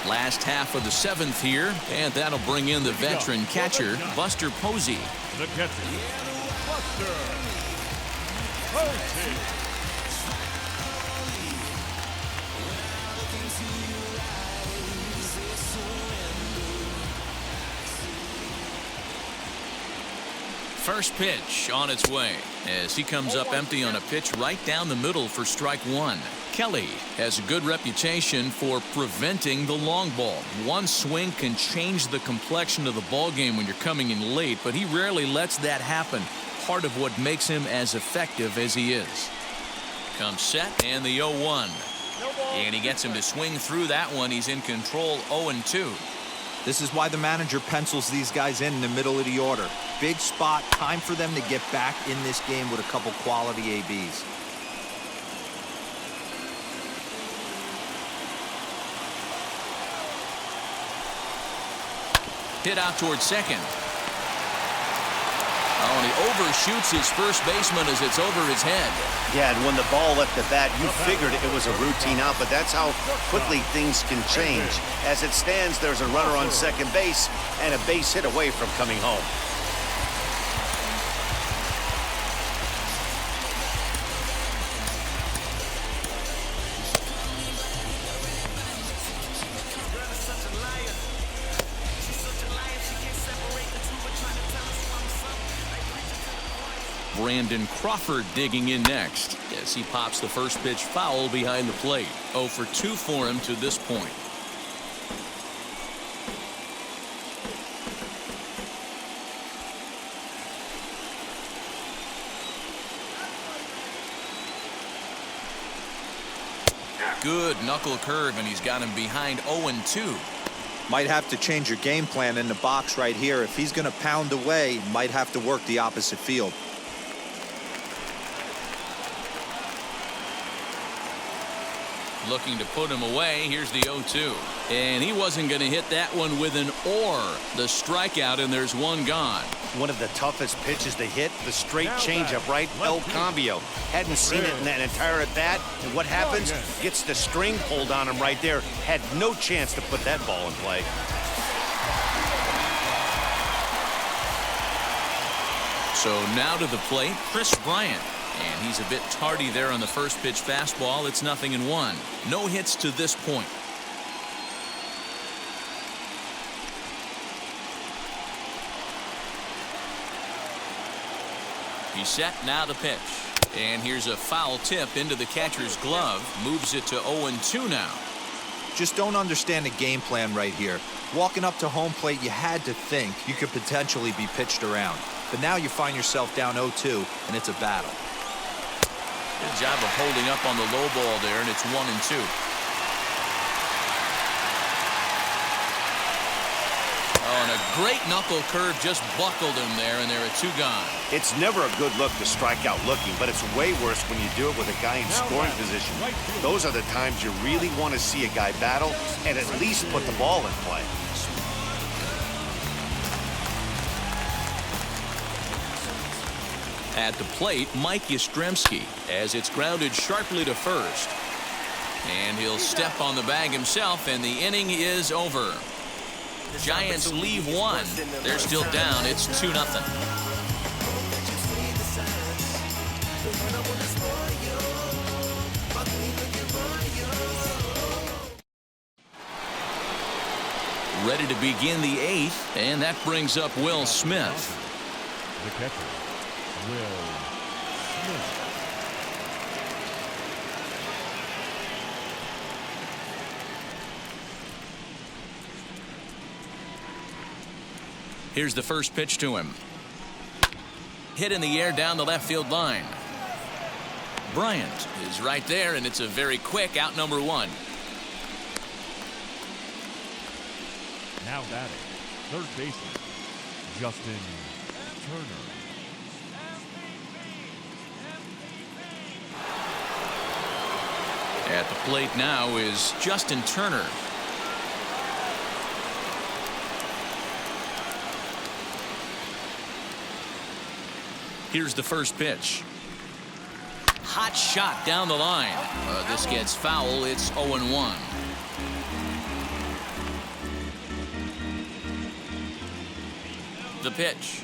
Last half of the 7th here, and that'll bring in the veteran catcher, Buster Posey. The catcher, Buster Posey. First pitch on its way as he comes up empty on a pitch right down the middle for strike 1. Kelly has a good reputation for preventing the long ball. One swing can change the complexion of the ball game when you're coming in late, but he rarely lets that happen. Part of what makes him as effective as he is. Comes set and the 0-1. And he gets him to swing through that one. He's in control 0-2. This is why the manager pencils these guys in the middle of the order. Big spot, time for them to get back in this game with a couple quality ABs. Hit out towards second. Oh, and he overshoots his first baseman as it's over his head. Yeah, and when the ball left the bat, you figured it was a routine out, but that's how quickly things can change. As it stands, there's a runner on second base and a base hit away from coming home. Brandon Crawford digging in next as he pops the first pitch foul behind the plate. 0 for 2 for him to this point. Good knuckle curve, and he's got him behind 0-2. Might have to change your game plan in the box right here. If he's going to pound away, might have to work the opposite field. Looking to put him away. Here's the 0-2. And he wasn't going to hit that one with an or. The strikeout, and there's one gone. One of the toughest pitches to hit, the straight changeup, right? El Cambio. Hadn't seen it in that entire at bat. And what happens? Gets the string pulled on him right there. Had no chance to put that ball in play. So now to the plate, Chris Bryant. And he's a bit tardy there on the first pitch fastball. It's 0-1. No hits to this point. He's set, now the pitch. And here's a foul tip into the catcher's glove. Moves it to 0-2 now. Just don't understand the game plan right here. Walking up to home plate, you had to think you could potentially be pitched around. But now you find yourself down 0-2, and it's a battle. Good job of holding up on the low ball there, and it's 1-2. Oh, and a great knuckle curve just buckled him there, and there are 2 gone. It's never a good look to strike out looking, but it's way worse when you do it with a guy in scoring position. Those are the times you really want to see a guy battle and at least put the ball in play. At the plate, Mike Yastrzemski, as it's grounded sharply to first. And he'll step on the bag himself, and the inning is over. Giants leave 1. They're still down. It's 2-0. Ready to begin the 8th, and that brings up Will Smith. The catcher, Will Smith. Here's the first pitch to him. Hit in the air down the left field line. Bryant is right there, and it's a very quick out, number 1. Now batting, third baseman, Justin Turner. At the plate now is Justin Turner. Here's the first pitch. Hot shot down the line. This gets foul. It's 0-1. The pitch.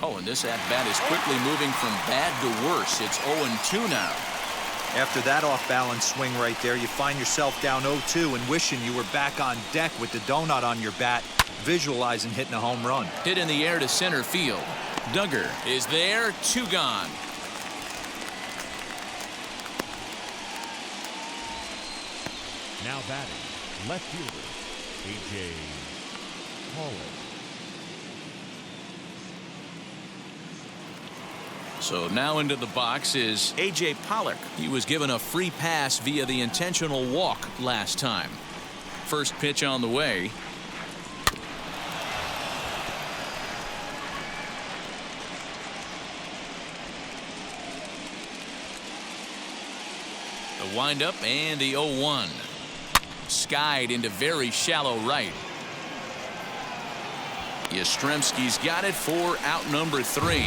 Oh, and this at-bat is quickly moving from bad to worse. It's 0-2 now. After that off-balance swing right there, you find yourself down 0-2 and wishing you were back on deck with the donut on your bat, visualizing hitting a home run. Hit in the air to center field. Duggar is there. 2 gone. Now batting, left fielder, A.J. Pollock. So now into the box is A.J. Pollock. He was given a free pass via the intentional walk last time. First pitch on the way. The windup and the 0-1. Skied into very shallow right. Yastrzemski's got it for out number 3.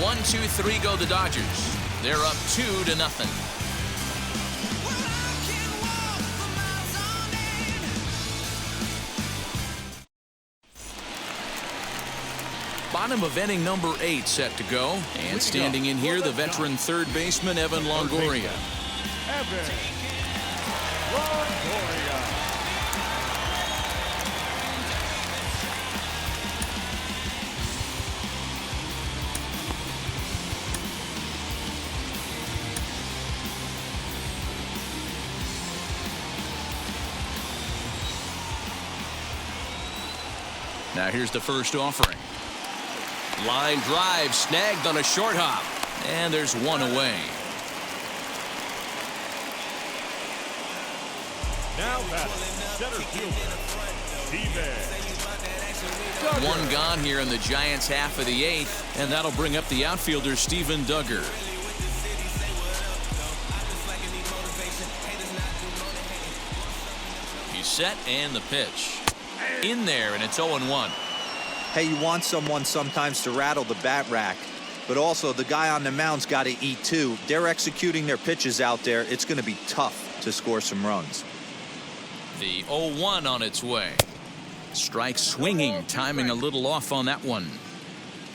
1, 2, 3 go the Dodgers. They're up 2-0. Bottom of inning number 8 set to go. And standing in here, the veteran third baseman, Evan Longoria. Evan Longoria. Now here's the first offering. Line drive snagged on a short hop. And there's 1 away. Now batting, center fielder, Steven Duggar. 1 gone here in the Giants' half of the 8th, and that'll bring up the outfielder Steven Duggar. He's set, and the pitch. In there, and it's 0-1. Hey, you want someone sometimes to rattle the bat rack, but also the guy on the mound's got to eat too. They're executing their pitches out there. It's going to be tough to score some runs. The 0-1 on its way. Strike swinging, timing a little off on that one.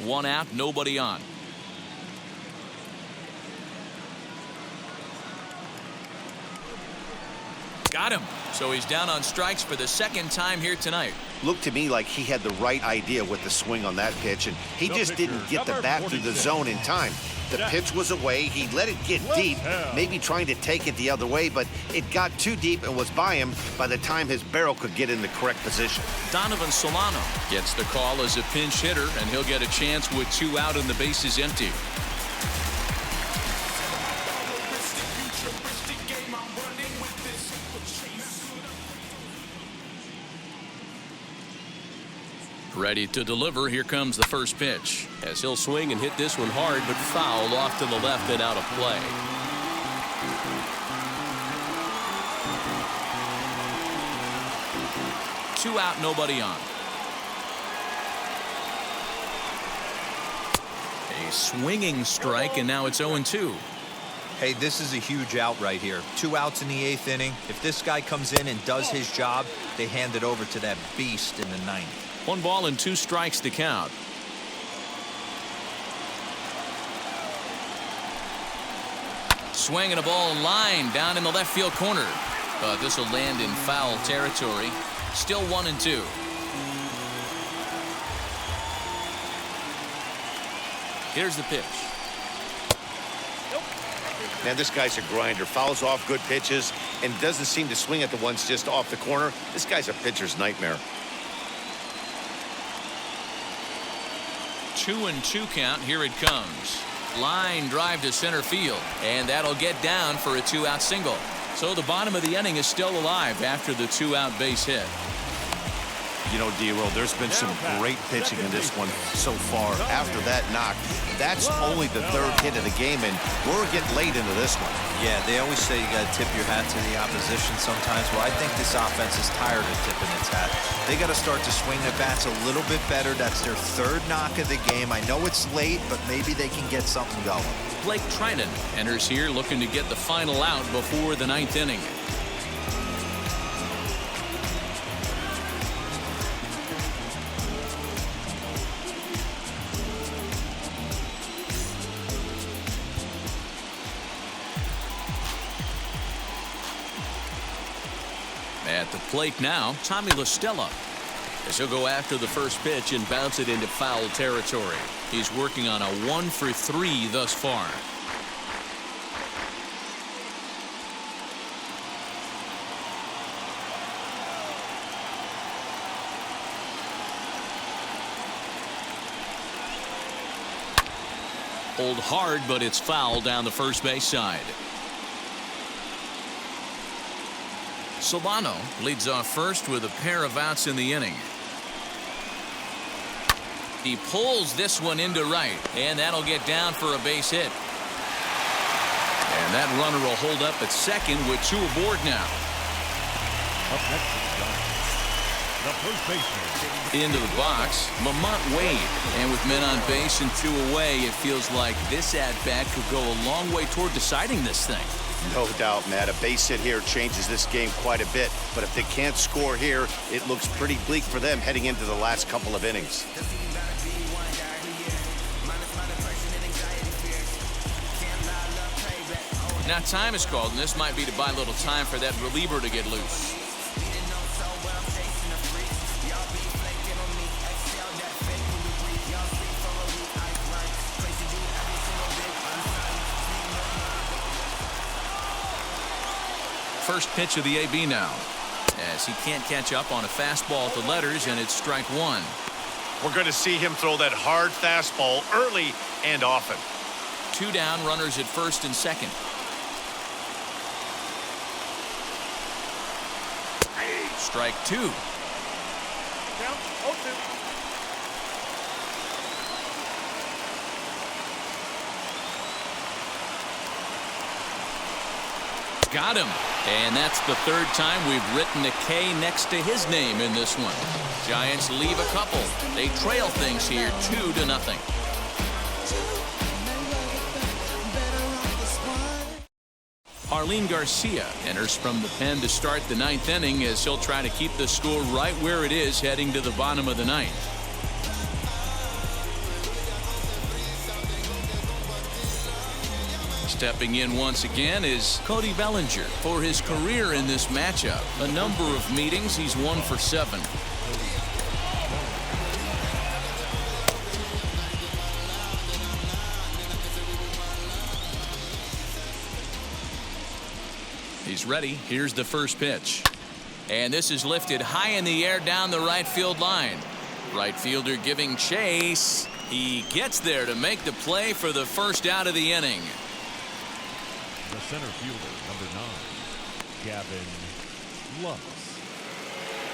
1 out, nobody on. Got him. So he's down on strikes for the 2nd time here tonight. Looked to me like he had the right idea with the swing on that pitch, and he just didn't get the bat through the zone in time. The pitch was away. He let it get deep, maybe trying to take it the other way, but it got too deep and was by him by the time his barrel could get in the correct position. Donovan Solano gets the call as a pinch hitter, and he'll get a chance with 2 out and the bases empty. Ready to deliver. Here comes the first pitch. As he'll swing and hit this one hard, but foul off to the left and out of play. Two out, nobody on. A swinging strike, and now it's 0-2. Hey, this is a huge out right here. 2 outs in the 8th inning. If this guy comes in and does his job, they hand it over to that beast in the 9th. 1 ball and 2 strikes to count. Swinging a ball line down in the left field corner. But this will land in foul territory. Still 1-2. Here's the pitch. Man, this guy's a grinder. Fouls off good pitches and doesn't seem to swing at the ones just off the corner. This guy's a pitcher's nightmare. 2-2 count. Here it comes. Line drive to center field, and that'll get down for a 2-out single. So the bottom of the inning is still alive after the 2-out base hit. You know, D-Roll, there's been some great pitching in this one so far. After that knock, that's only the 3rd hit of the game, and we're getting late into this one. Yeah, they always say you got to tip your hat to the opposition sometimes. Well, I think this offense is tired of tipping its hat. They got to start to swing their bats a little bit better. That's their 3rd knock of the game. I know it's late, but maybe they can get something going. Blake Trinan enters here looking to get the final out before the 9th inning. At the plate now, Tommy La Stella, as he'll go after the first pitch and bounce it into foul territory. He's working on a 1-for-3 thus far. Pulled hard, but it's foul down the first base side. Solano leads off first with a pair of outs in the inning. He pulls this one into right, and that'll get down for a base hit. And that runner will hold up at second with 2 aboard now. Up next is John, the first baseman. Into the box, Lamont Wade. And with men on base and 2 away, it feels like this at-bat could go a long way toward deciding this thing. No doubt, Matt. A base hit here changes this game quite a bit. But if they can't score here, it looks pretty bleak for them heading into the last couple of innings. Now time is called, and this might be to buy a little time for that reliever to get loose. First pitch of the AB now, as he can't catch up on a fastball to letters, and it's strike 1. We're going to see him throw that hard fastball early and often. 2 down, runners at first and second. Strike 2. Count 0-2. Got him. And that's the 3rd time we've written a K next to his name in this one. Giants leave a couple. They trail things here 2-0. Arlene Garcia enters from the pen to start the 9th inning, as he'll try to keep the score right where it is heading to the bottom of the 9th. Stepping in once again is Cody Bellinger for his career in this matchup. A number of meetings, he's 1 for 7. He's ready. Here's the first pitch. And this is lifted high in the air down the right field line. Right fielder giving chase. He gets there to make the play for the first out of the inning. The center fielder, number 9, Gavin Lux.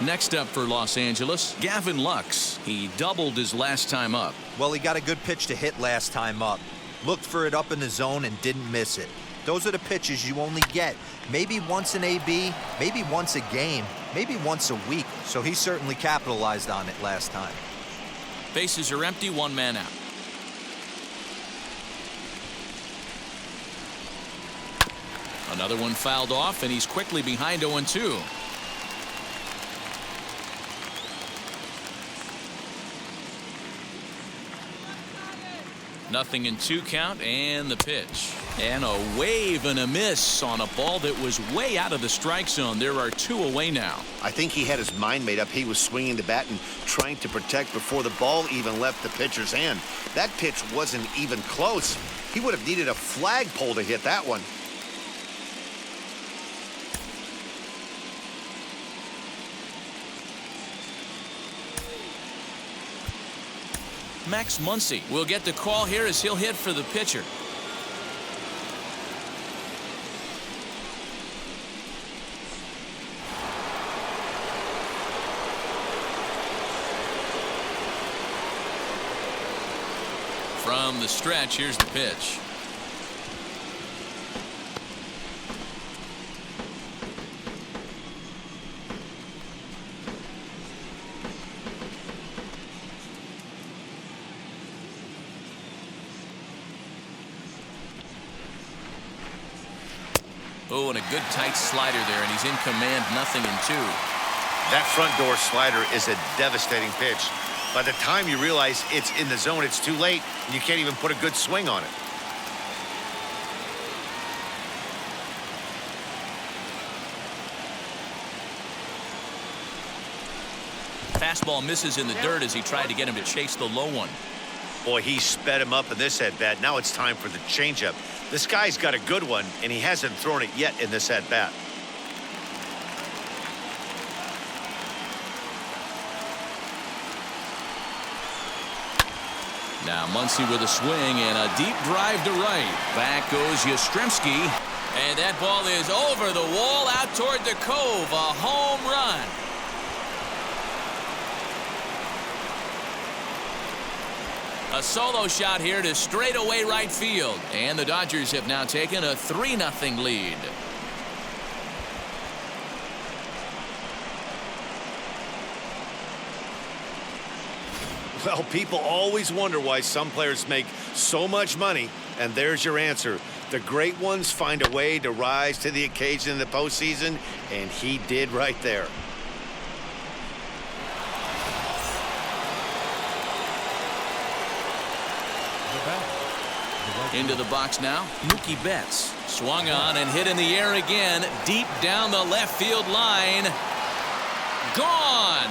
Next up for Los Angeles, Gavin Lux. He doubled his last time up. Well, he got a good pitch to hit last time up. Looked for it up in the zone and didn't miss it. Those are the pitches you only get maybe once in AB, maybe once a game, maybe once a week. So he certainly capitalized on it last time. Bases are empty, one man out. Another one fouled off, and he's quickly behind 0-2. Nothing in 2 count, and the pitch. And a wave and a miss on a ball that was way out of the strike zone. There are 2 away now. I think he had his mind made up. He was swinging the bat and trying to protect before the ball even left the pitcher's hand. That pitch wasn't even close. He would have needed a flagpole to hit that one. Max Muncy will get the call here as he'll hit for the pitcher. From the stretch, here's the pitch. Oh, and a good tight slider there, and he's in command, 0-2. That front door slider is a devastating pitch. By the time you realize it's in the zone, it's too late, and you can't even put a good swing on it. Fastball misses in the dirt as he tried to get him to chase the low one. Boy, he sped him up in this at-bat. Now it's time for the changeup. This guy's got a good one, and he hasn't thrown it yet in this at-bat. Now Muncy with a swing and a deep drive to right. Back goes Yastrzemski. And that ball is over the wall out toward the cove. A home run. A solo shot here to straightaway right field. And the Dodgers have now taken a 3-0 lead. Well, people always wonder why some players make so much money, and there's your answer. The great ones find a way to rise to the occasion in the postseason, and he did right there. Into the box now, Mookie Betts. Swung on and hit in the air again, deep down the left field line. Gone!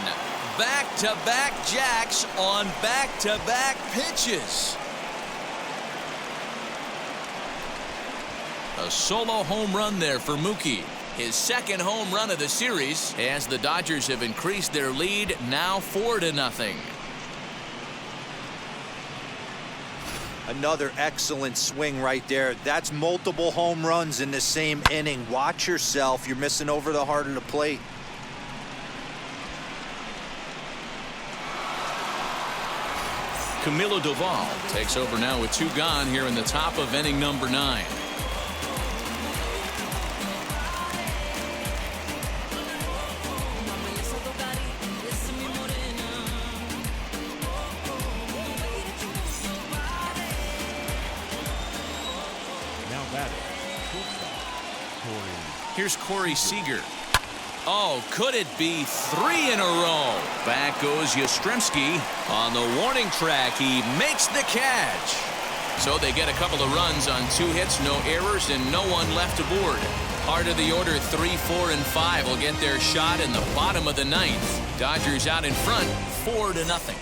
Back-to-back jacks on back-to-back pitches. A solo home run there for Mookie. His second home run of the series as the Dodgers have increased their lead, now 4-0. Another excellent swing right there. That's multiple home runs in the same inning. Watch yourself. You're missing over the heart of the plate. Camilo Doval takes over now with 2 gone here in the top of inning number 9. Here's Corey Seager. Oh, could it be 3 in a row? Back goes Yastrzemski. On the warning track, he makes the catch. So they get a couple of runs on 2 hits, no errors, and no one left aboard. Heart of the order 3, 4, and 5 will get their shot in the bottom of the 9th. Dodgers out in front, 4-0.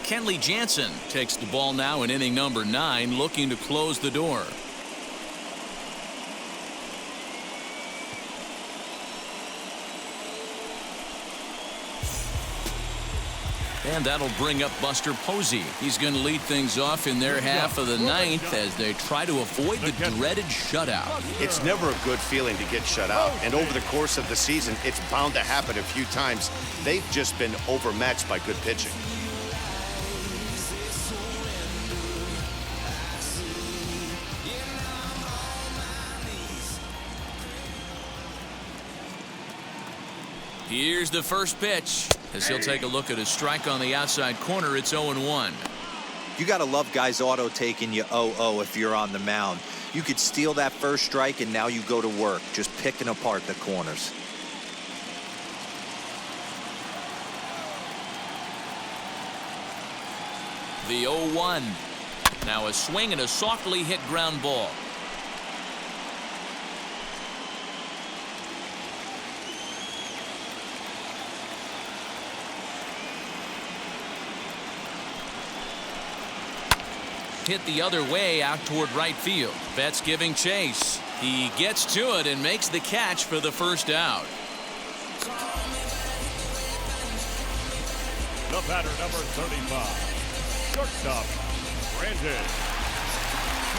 Kenley Jansen takes the ball now in inning number 9, looking to close the door. And that'll bring up Buster Posey. He's going to lead things off in their half of the ninth as they try to avoid the dreaded shutout. It's never a good feeling to get shut out, and over the course of the season, it's bound to happen a few times. They've just been overmatched by good pitching. Here's the first pitch as he'll take a look at a strike on the outside corner. It's 0-1. You got to love guys auto taking you 0-0 if you're on the mound. You could steal that first strike and now you go to work just picking apart the corners. The 0-1. Now a swing and a softly hit ground ball. Hit the other way out toward right field. Betts giving chase. He gets to it and makes the catch for the first out. The batter, number 35, shortstop, Brandon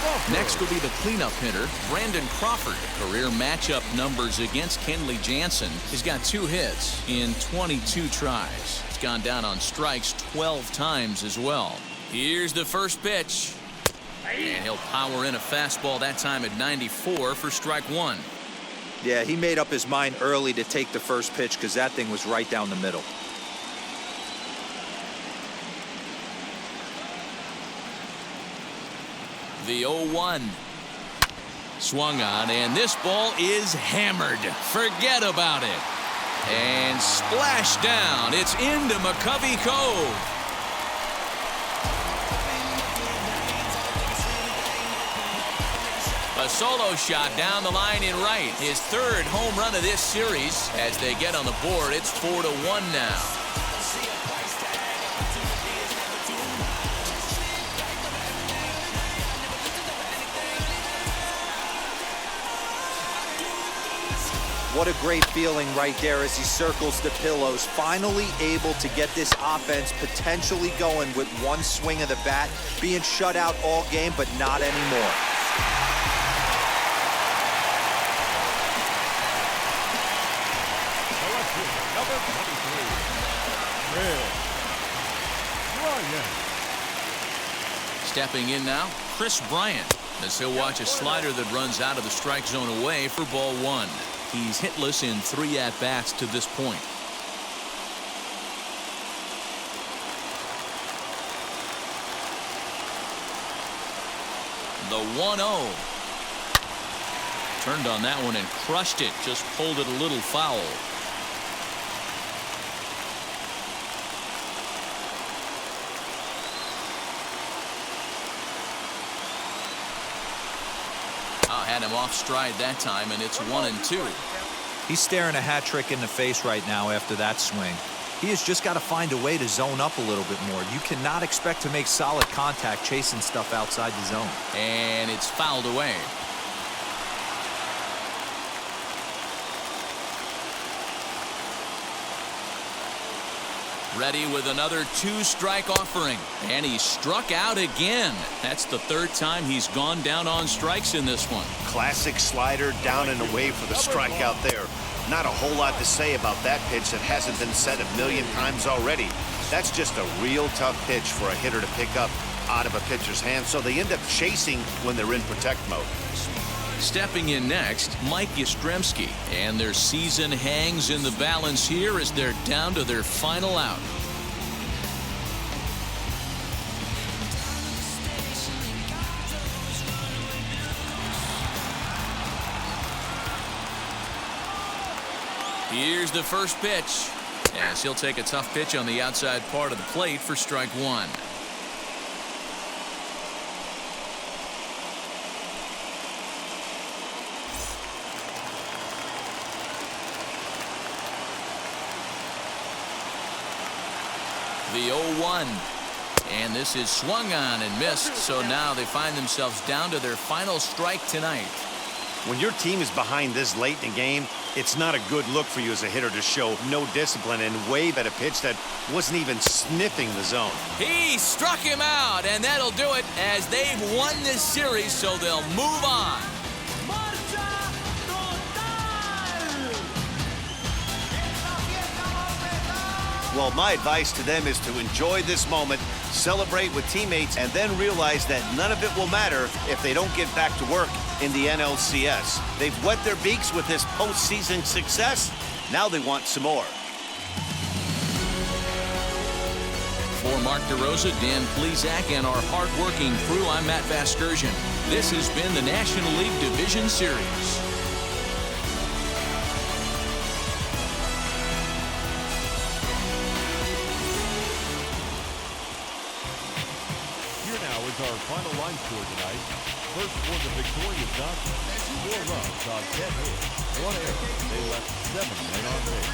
Crawford. Next will be the cleanup hitter, Brandon Crawford. Career matchup numbers against Kenley Jansen. He's got 2 hits in 22 tries. He's gone down on strikes 12 times as well. Here's the first pitch. And he'll power in a fastball that time at 94 for strike 1. Yeah, he made up his mind early to take the first pitch because that thing was right down the middle. The 0-1. Swung on, and this ball is hammered. Forget about it. And splash down. It's into McCovey Cove. A solo shot down the line in right. His 3rd home run of this series. As they get on the board, it's 4-1 now. What a great feeling right there as he circles the pillows. Finally able to get this offense potentially going with one swing of the bat. Being shut out all game, but not anymore. Number 23, Bryant. Stepping in now, Chris Bryant, as he'll watch a slider that runs out of the strike zone away for ball 1. He's hitless in 3 at-bats to this point. The 1-0. Turned on that one and crushed it. Just pulled it a little foul. Had him off stride that time, and it's 1-2. He's staring a hat trick in the face right now after that swing. He has just got to find a way to zone up a little bit more. You cannot expect to make solid contact chasing stuff outside the zone. And it's fouled away. Ready with another 2-strike offering. And he struck out again. That's the 3rd time he's gone down on strikes in this one. Classic slider down and away for the strikeout there. Not a whole lot to say about that pitch that hasn't been said a million times already. That's just a real tough pitch for a hitter to pick up out of a pitcher's hand, so they end up chasing when they're in protect mode. Stepping in next, Mike Yastrzemski, and their season hangs in the balance here as they're down to their final out. Here's the first pitch, as he'll take a tough pitch on the outside part of the plate for strike 1. The 0-1, and this is swung on and missed, so now they find themselves down to their final strike tonight. When your team is behind this late in the game, It's not a good look for you as a hitter to show no discipline and wave at a pitch that wasn't even sniffing the zone. He struck him out, and that'll do it as they've won this series, so they'll move on. Well, my advice to them is to enjoy this moment, celebrate with teammates, and then realize that none of it will matter if they don't get back to work in the NLCS. They've wet their beaks with this postseason success. Now they want some more. For Mark DeRosa, Dan Plesac, and our hard-working crew, I'm Matt Vasgersian. This has been the National League Division Series. Our final line score tonight. First for the victorious Dodgers, 4 runs on 10 hits, 1 error. They left 7 men on base.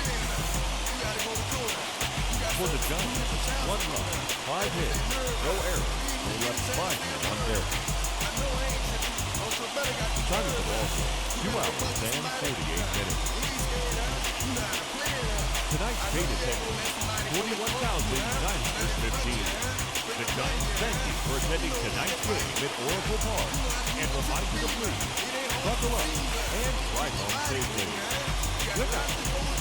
For the Giants, 1 run, 5 hits, no errors. They left 5 men on base. Time of the ball, 2 hours and 48 minutes. Tonight's paid attendance, 41,915. The Giants thank you for attending tonight's game at Oracle Park and remind you to please buckle up and ride home safely. Good night.